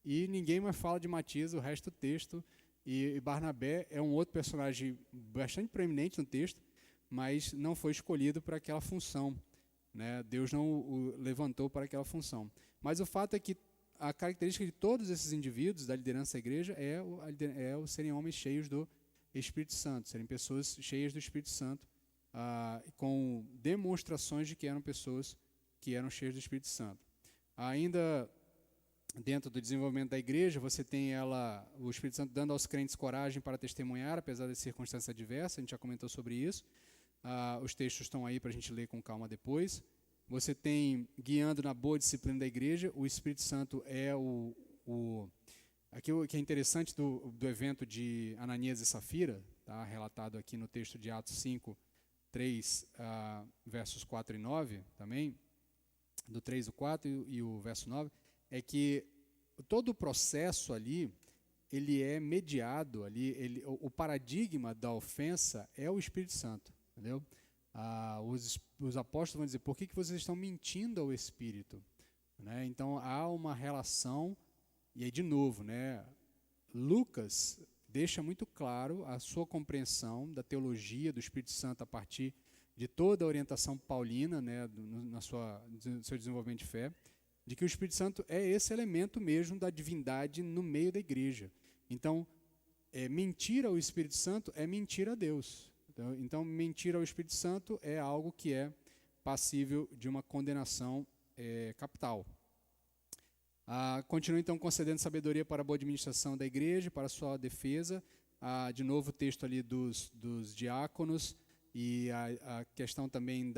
e ninguém mais fala de Matias o resto do texto. E Barnabé é um outro personagem bastante proeminente no texto, mas não foi escolhido para aquela função, né? Deus não o levantou para aquela função. Mas o fato é que a característica de todos esses indivíduos da liderança da igreja é serem homens cheios do Espírito Santo, serem pessoas cheias do Espírito Santo, com demonstrações de que eram pessoas que eram cheias do Espírito Santo. Ainda dentro do desenvolvimento da igreja, você tem o Espírito Santo dando aos crentes coragem para testemunhar, apesar das circunstâncias adversas, a gente já comentou sobre isso. Os textos estão aí para a gente ler com calma depois. Você tem, guiando na boa disciplina da igreja, o Espírito Santo é aquilo que é interessante do evento de Ananias e Safira, tá, relatado aqui no texto de Atos 5, 3, versos 4 e 9, também, do 3 ao 4 e o verso 9, é que todo o processo ali, ele é mediado, o paradigma da ofensa é o Espírito Santo, entendeu? Os apóstolos vão dizer, por que vocês estão mentindo ao Espírito? Né? Então, há uma relação, e aí de novo, né, Lucas deixa muito claro a sua compreensão da teologia do Espírito Santo a partir de toda a orientação paulina, né, no seu desenvolvimento de fé, de que o Espírito Santo é esse elemento mesmo da divindade no meio da igreja. Então, mentir ao Espírito Santo é mentir a Deus. Então, mentir ao Espírito Santo é algo que é passível de uma condenação capital. Continua, então, concedendo sabedoria para a boa administração da igreja, para a sua defesa. De novo, o texto ali dos diáconos e a questão também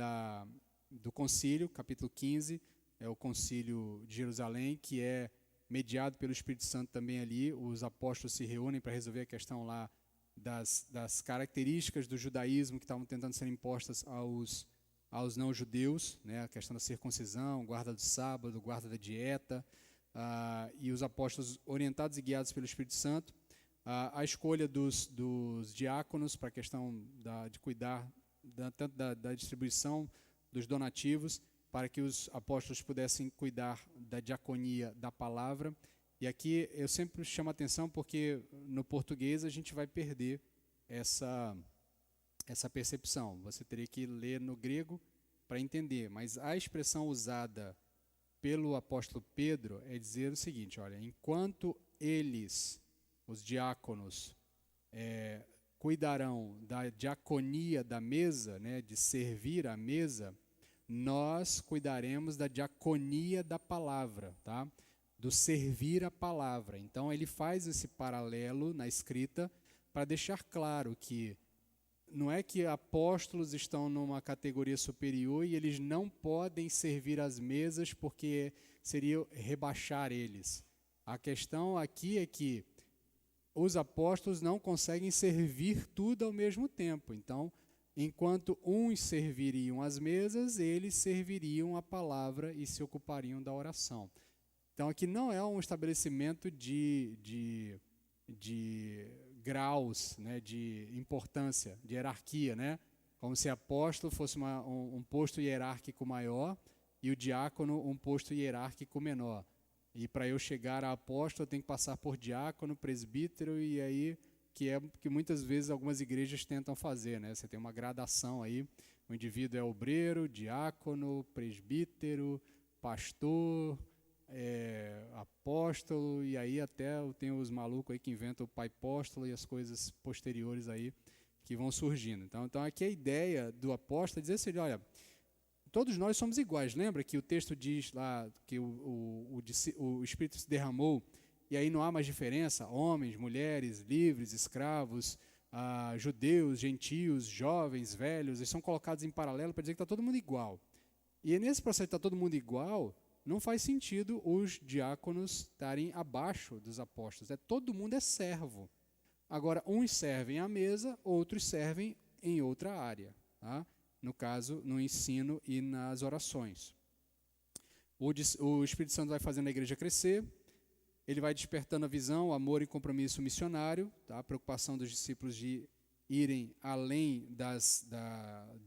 do concílio, capítulo 15, é o concílio de Jerusalém, que é mediado pelo Espírito Santo também ali. Os apóstolos se reúnem para resolver a questão lá das características do judaísmo que estavam tentando ser impostas aos não-judeus, né? A questão da circuncisão, guarda do sábado, guarda da dieta, e os apóstolos, orientados e guiados pelo Espírito Santo, a escolha dos diáconos para a questão de cuidar tanto da distribuição dos donativos, para que os apóstolos pudessem cuidar da diaconia da palavra. E aqui eu sempre chamo a atenção porque no português a gente vai perder essa percepção. Você teria que ler no grego para entender, mas a expressão usada pelo apóstolo Pedro é dizer o seguinte, olha, enquanto eles, os diáconos, cuidarão da diaconia da mesa, né, de servir a mesa, nós cuidaremos da diaconia da palavra, tá? Do servir a palavra. Então ele faz esse paralelo na escrita para deixar claro que não é que apóstolos estão numa categoria superior e eles não podem servir as mesas porque seria rebaixar eles. A questão aqui é que os apóstolos não conseguem servir tudo ao mesmo tempo. Então, enquanto uns serviriam as mesas, eles serviriam a palavra e se ocupariam da oração. Então, aqui não é um estabelecimento de graus, né, de importância, de hierarquia, né? Como se apóstolo fosse um posto hierárquico maior e o diácono um posto hierárquico menor. E para eu chegar a apóstolo, eu tenho que passar por diácono, presbítero, e aí que é que muitas vezes algumas igrejas tentam fazer, né? Você tem uma gradação aí, o indivíduo é obreiro, diácono, presbítero, pastor, apóstolo, e aí até tem os malucos aí que inventam o pai apóstolo e as coisas posteriores aí que vão surgindo. Então aqui a ideia do apóstolo é dizer assim, olha, todos nós somos iguais. Lembra que o texto diz lá que o Espírito se derramou e aí não há mais diferença? Homens, mulheres, livres, escravos, judeus, gentios, jovens, velhos, eles são colocados em paralelo para dizer que está todo mundo igual. E nesse processo de estar todo mundo igual, não faz sentido os diáconos estarem abaixo dos apóstolos. Todo mundo é servo. Agora, uns servem à mesa, outros servem em outra área, tá? No caso, no ensino e nas orações. O Espírito Santo vai fazendo a igreja crescer, ele vai despertando a visão, o amor e compromisso missionário, tá? A preocupação dos discípulos de irem além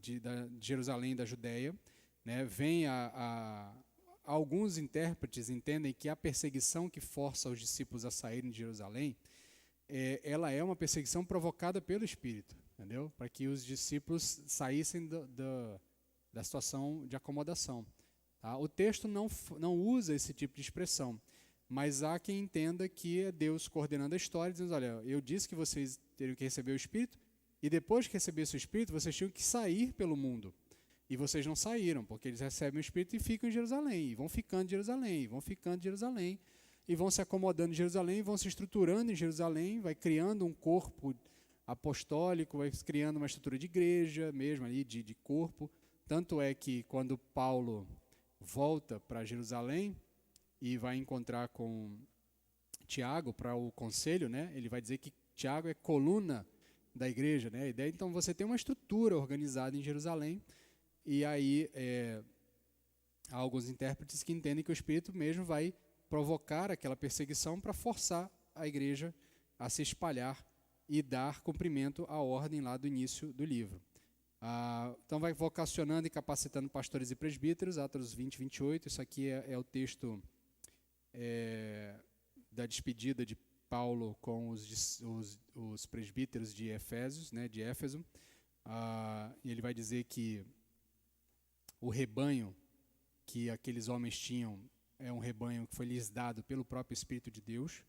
de Jerusalém e da Judéia, né? Alguns intérpretes entendem que a perseguição que força os discípulos a saírem de Jerusalém, ela é uma perseguição provocada pelo Espírito, entendeu? Para que os discípulos saíssem da situação de acomodação. Tá? O texto não usa esse tipo de expressão, mas há quem entenda que é Deus coordenando a história, dizendo, olha, eu disse que vocês teriam que receber o Espírito, e depois que recebesse o Espírito, vocês tinham que sair pelo mundo. E vocês não saíram, porque eles recebem o Espírito e ficam em Jerusalém, e vão ficando em Jerusalém, e vão ficando em Jerusalém, e vão se acomodando em Jerusalém, vão se estruturando em Jerusalém, vai criando um corpo apostólico, vai criando uma estrutura de igreja mesmo ali, de corpo. Tanto é que quando Paulo volta para Jerusalém e vai encontrar com Tiago para o conselho, né, ele vai dizer que Tiago é coluna da igreja, né? A ideia, então você tem uma estrutura organizada em Jerusalém, e aí há alguns intérpretes que entendem que o Espírito mesmo vai provocar aquela perseguição para forçar a igreja a se espalhar e dar cumprimento à ordem lá do início do livro. Então vai vocacionando e capacitando pastores e presbíteros, Atos 20, 28, isso aqui é o texto da despedida de Paulo com os presbíteros de Efésios, né, de Éfeso, e ele vai dizer que o rebanho que aqueles homens tinham é um rebanho que foi lhes dado pelo próprio Espírito de Deus,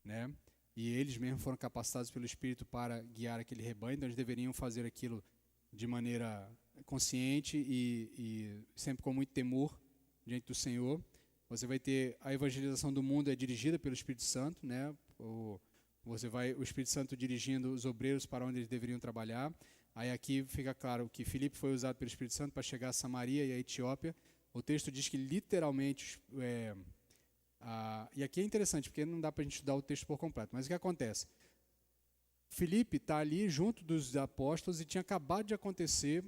né? E eles mesmos foram capacitados pelo Espírito para guiar aquele rebanho, então eles deveriam fazer aquilo de maneira consciente e sempre com muito temor diante do Senhor. Você vai ter a evangelização do mundo é dirigida pelo Espírito Santo, né? O Espírito Santo dirigindo os obreiros para onde eles deveriam trabalhar. Aí aqui fica claro que Filipe foi usado pelo Espírito Santo para chegar a Samaria e a Etiópia. O texto diz que literalmente, e aqui é interessante, porque não dá para a gente estudar o texto por completo, mas o que acontece? Filipe está ali junto dos apóstolos e tinha acabado de acontecer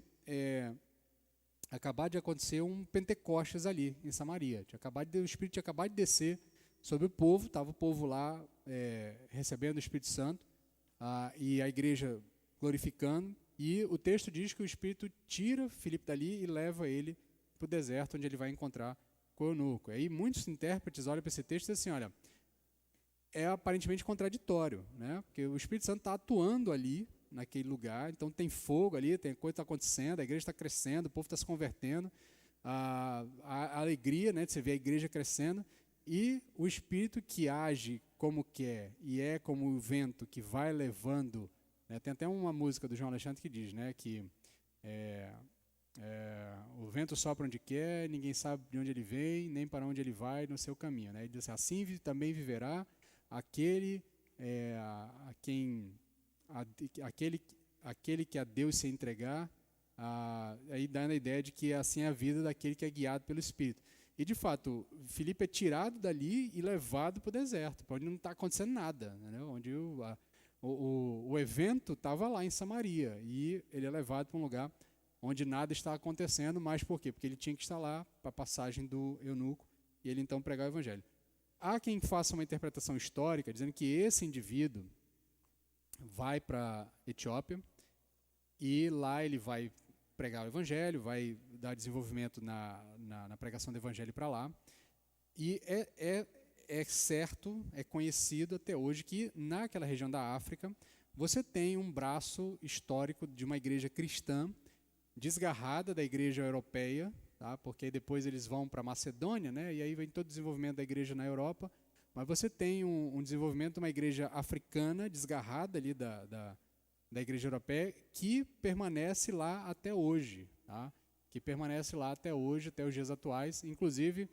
um Pentecostes ali em Samaria. O Espírito tinha acabado de descer sobre o povo, estava o povo lá recebendo o Espírito Santo, e a igreja glorificando, e o texto diz que o Espírito tira Filipe dali e leva ele para o deserto, onde ele vai encontrar com o eunuco. Aí muitos intérpretes olham para esse texto e dizem assim, olha, é aparentemente contraditório, né? Porque o Espírito Santo está atuando ali, naquele lugar, então tem fogo ali, tem coisa está acontecendo, a igreja está crescendo, o povo está se convertendo, a alegria, né, de você ver a igreja crescendo, e o Espírito que age como quer, e é como o vento que vai levando, né? Tem até uma música do João Alexandre que diz, né, que o vento sopra onde quer, ninguém sabe de onde ele vem, nem para onde ele vai no seu caminho, né? Ele diz assim também viverá aquele que a Deus se entregar, aí dando a ideia de que assim é a vida daquele que é guiado pelo Espírito. E de fato, Filipe é tirado dali e levado para o deserto, onde não está acontecendo nada, né? Onde o evento estava lá em Samaria, e ele é levado para um lugar onde nada está acontecendo, mas por quê? Porque ele tinha que estar lá para a passagem do eunuco, e ele então pregar o evangelho. Há quem faça uma interpretação histórica, dizendo que esse indivíduo vai para a Etiópia, e lá ele vai pregar o evangelho, vai dar desenvolvimento na pregação do evangelho para lá, e é certo, é conhecido até hoje que naquela região da África você tem um braço histórico de uma igreja cristã desgarrada da igreja europeia, tá? Porque depois eles vão para a Macedônia, né? E aí vem todo o desenvolvimento da igreja na Europa, mas você tem um desenvolvimento de uma igreja africana desgarrada ali da igreja europeia que permanece lá até hoje, tá? Que permanece lá até hoje, até os dias atuais. Inclusive,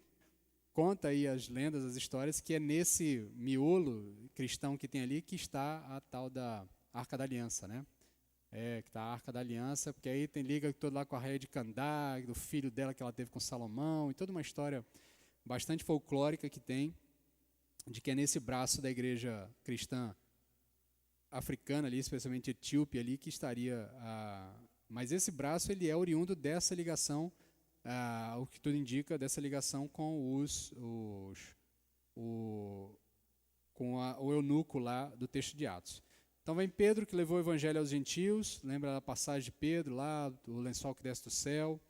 conta aí as lendas, as histórias, que é nesse miolo cristão que tem ali que está a tal da Arca da Aliança, né? Que está a Arca da Aliança, porque aí tem liga todo lá com a rainha de Candá, do filho dela que ela teve com Salomão, e toda uma história bastante folclórica que tem, de que é nesse braço da igreja cristã africana ali, especialmente etíope ali, que estaria mas esse braço ele é oriundo dessa ligação, o que tudo indica, dessa ligação com o eunuco lá do texto de Atos. Então vem Pedro, que levou o evangelho aos gentios, lembra a passagem de Pedro lá, do lençol que desce do céu.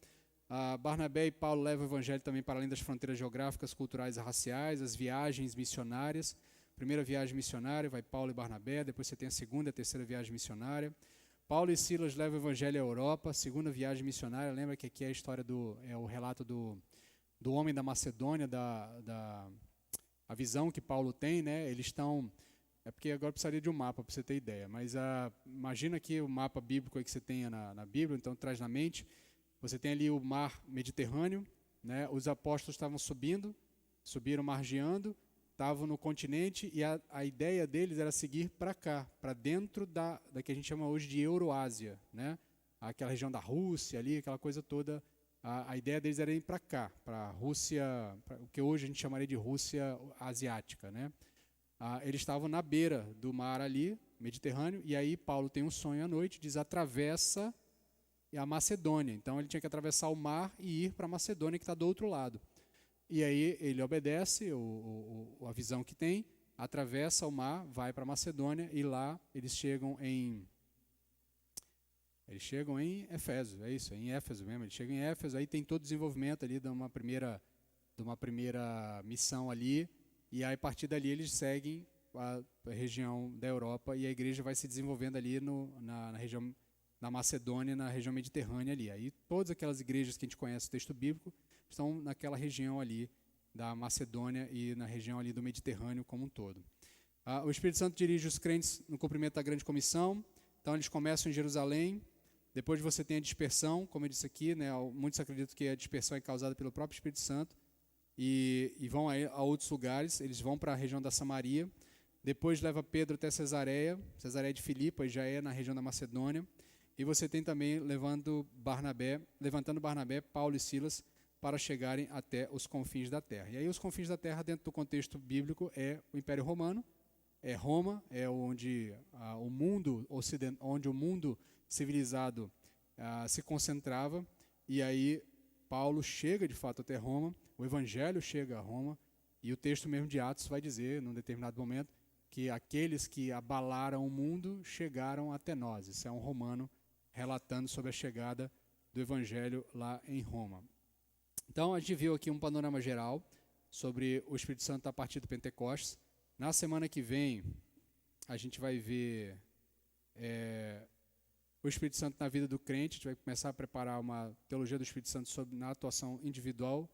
Barnabé e Paulo levam o evangelho também para além das fronteiras geográficas, culturais e raciais, as viagens missionárias. Primeira viagem missionária, vai Paulo e Barnabé, depois você tem a segunda e a terceira viagem missionária. Paulo e Silas levam o evangelho à Europa, segunda viagem missionária, lembra que aqui é a história o relato do homem da Macedônia, a visão que Paulo tem, né? Eles estão, porque agora precisaria de um mapa para você ter ideia, mas imagina aqui o mapa bíblico aí que você tenha na Bíblia, então traz na mente, você tem ali o mar Mediterrâneo, né? Os apóstolos estavam subiram margeando, estavam no continente e a ideia deles era seguir para cá, para dentro da que a gente chama hoje de Euroásia, né? Aquela região da Rússia ali, aquela coisa toda. A ideia deles era ir para cá, para a Rússia, o que hoje a gente chamaria de Rússia asiática, né? Eles estavam na beira do mar ali, Mediterrâneo, e aí Paulo tem um sonho à noite, diz atravessa a Macedônia. Então ele tinha que atravessar o mar e ir para a Macedônia, que está do outro lado. E aí ele obedece a visão que tem, atravessa o mar, vai para a Macedônia e lá eles chegam em Éfeso, é isso, é em Éfeso mesmo. Eles chegam em Éfeso, aí tem todo o desenvolvimento ali de uma primeira missão ali, e aí a partir dali eles seguem a região da Europa e a igreja vai se desenvolvendo ali na região da Macedônia, na região mediterrânea ali. Aí todas aquelas igrejas que a gente conhece no texto bíblico estão naquela região ali da Macedônia e na região ali do Mediterrâneo como um todo. O Espírito Santo dirige os crentes no cumprimento da grande comissão. Então eles começam em Jerusalém, depois você tem a dispersão, como eu disse aqui, né, muitos acreditam que a dispersão é causada pelo próprio Espírito Santo e vão a outros lugares, eles vão para a região da Samaria, depois leva Pedro até Cesareia de Filipe, já é na região da Macedônia, e você tem também levantando Barnabé, Paulo e Silas para chegarem até os confins da terra. E aí os confins da terra, dentro do contexto bíblico, é o Império Romano, é Roma, é onde o mundo civilizado se concentrava, e aí Paulo chega de fato até Roma, o evangelho chega a Roma, e o texto mesmo de Atos vai dizer, num determinado momento, que aqueles que abalaram o mundo chegaram até nós. Isso é um romano relatando sobre a chegada do evangelho lá em Roma. Então, a gente viu aqui um panorama geral sobre o Espírito Santo a partir do Pentecostes. Na semana que vem, a gente vai ver o Espírito Santo na vida do crente. A gente vai começar a preparar uma teologia do Espírito Santo na atuação individual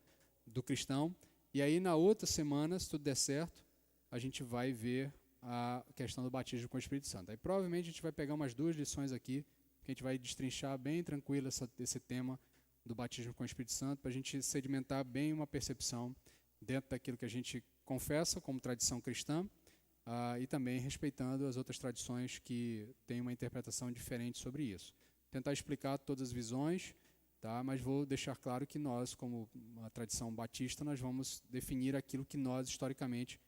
do cristão. E aí, na outra semana, se tudo der certo, a gente vai ver a questão do batismo com o Espírito Santo. Aí, provavelmente, a gente vai pegar umas 2 lições aqui, que a gente vai destrinchar bem tranquilo esse tema do batismo com o Espírito Santo, para a gente sedimentar bem uma percepção dentro daquilo que a gente confessa como tradição cristã, e também respeitando as outras tradições que têm uma interpretação diferente sobre isso. Tentar explicar todas as visões, tá? Mas vou deixar claro que nós, como uma tradição batista, nós vamos definir aquilo que nós, historicamente,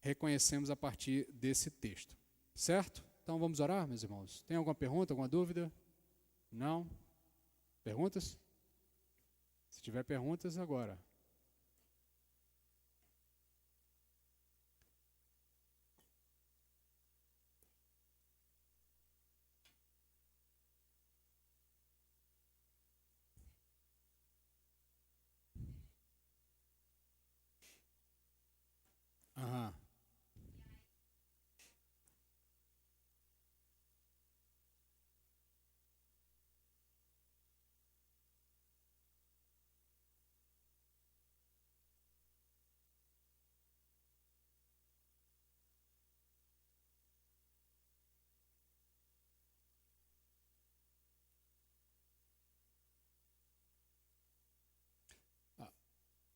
reconhecemos a partir desse texto. Certo? Então vamos orar, meus irmãos? Tem alguma pergunta, alguma dúvida? Não? Perguntas? Se tiver perguntas, agora.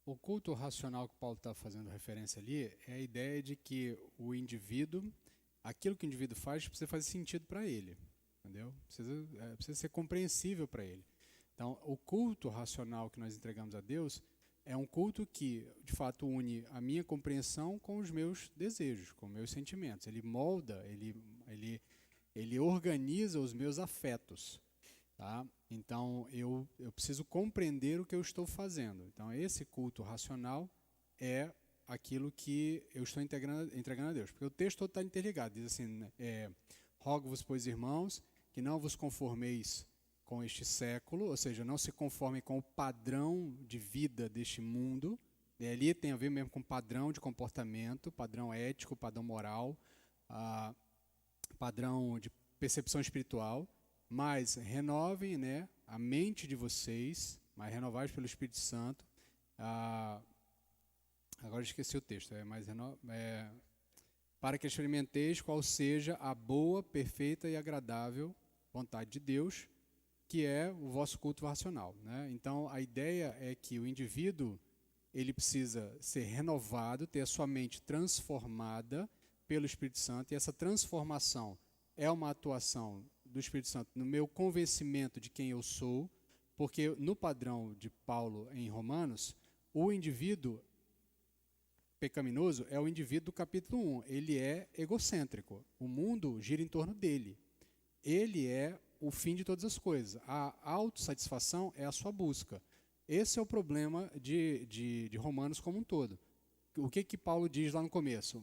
O culto racional que Paulo está fazendo referência ali é a ideia de que o indivíduo, aquilo que o indivíduo faz, precisa fazer sentido para ele, entendeu? Precisa ser compreensível para ele. Então, o culto racional que nós entregamos a Deus é um culto que, de fato, une a minha compreensão com os meus desejos, com os meus sentimentos. Ele molda, ele organiza os meus afetos. Tá? Então, eu preciso compreender o que eu estou fazendo. Então, esse culto racional é aquilo que eu estou entregando a Deus. Porque o texto todo está interligado. Diz assim, rogo-vos, pois, irmãos, que não vos conformeis com este século, ou seja, não se conformem com o padrão de vida deste mundo. E ali tem a ver mesmo com padrão de comportamento, padrão ético, padrão moral, padrão de percepção espiritual, mas renovem, né, a mente de vocês, mas renovados pelo Espírito Santo. Agora esqueci o texto, para que experimenteis qual seja a boa, perfeita e agradável vontade de Deus, que é o vosso culto racional, né? Então, a ideia é que o indivíduo ele precisa ser renovado, ter a sua mente transformada pelo Espírito Santo, e essa transformação é uma atuação do Espírito Santo no meu convencimento de quem eu sou, porque no padrão de Paulo em Romanos, o indivíduo pecaminoso é o indivíduo do capítulo 1, ele é egocêntrico, o mundo gira em torno dele, ele é o fim de todas as coisas, a autossatisfação é a sua busca. Esse é o problema de Romanos como um todo. O que Paulo diz lá no começo?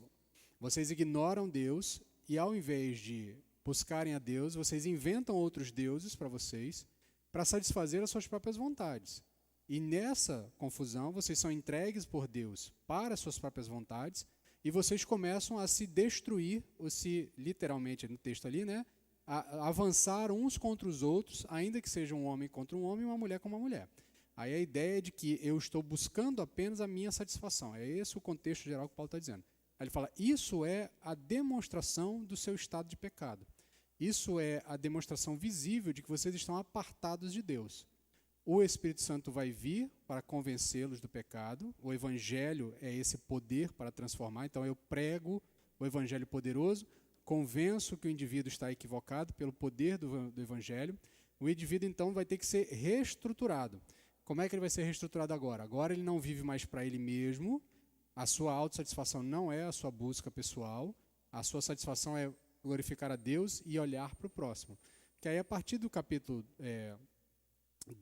Vocês ignoram Deus e ao invés de buscarem a Deus, vocês inventam outros deuses para vocês, para satisfazer as suas próprias vontades. E nessa confusão, vocês são entregues por Deus para as suas próprias vontades e vocês começam a se destruir, ou se, literalmente no texto ali, né, a avançar uns contra os outros, ainda que seja um homem contra um homem e uma mulher com uma mulher. Aí a ideia é de que eu estou buscando apenas a minha satisfação. É esse o contexto geral que Paulo está dizendo. Aí ele fala, isso é a demonstração do seu estado de pecado. Isso é a demonstração visível de que vocês estão apartados de Deus. O Espírito Santo vai vir para convencê-los do pecado. O Evangelho é esse poder para transformar. Então eu prego o Evangelho poderoso, convenço que o indivíduo está equivocado pelo poder do Evangelho. O indivíduo então vai ter que ser reestruturado. Como é que ele vai ser reestruturado agora? Agora ele não vive mais para ele mesmo, a sua autossatisfação não é a sua busca pessoal, a sua satisfação é glorificar a Deus e olhar para o próximo. Que aí a partir do capítulo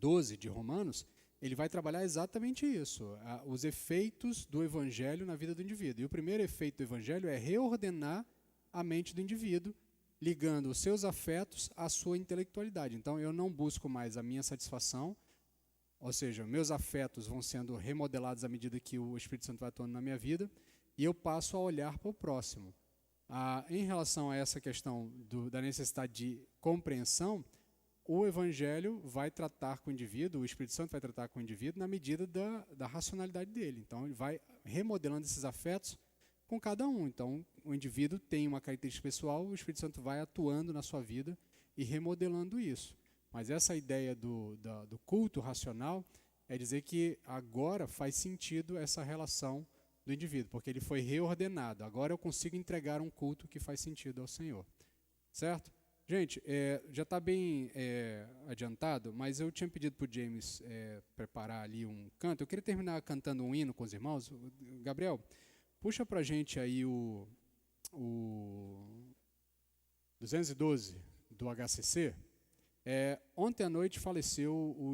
12 de Romanos, ele vai trabalhar exatamente isso, os efeitos do Evangelho na vida do indivíduo. E o primeiro efeito do Evangelho é reordenar a mente do indivíduo, ligando os seus afetos à sua intelectualidade. Então eu não busco mais a minha satisfação, ou seja, meus afetos vão sendo remodelados à medida que o Espírito Santo vai atuando na minha vida, e eu passo a olhar para o próximo. Em relação a essa questão da necessidade de compreensão, o Evangelho vai tratar com o indivíduo, o Espírito Santo vai tratar com o indivíduo na medida da racionalidade dele. Então, ele vai remodelando esses afetos com cada um. Então, o indivíduo tem uma característica pessoal, o Espírito Santo vai atuando na sua vida e remodelando isso. Mas essa ideia do culto racional é dizer que agora faz sentido essa relação do indivíduo, porque ele foi reordenado. Agora eu consigo entregar um culto que faz sentido ao Senhor. Certo? Gente, já está bem adiantado, mas eu tinha pedido para o James preparar ali um canto. Eu queria terminar cantando um hino com os irmãos. Gabriel, puxa para a gente aí o 212 do HCC. Ontem à noite faleceu o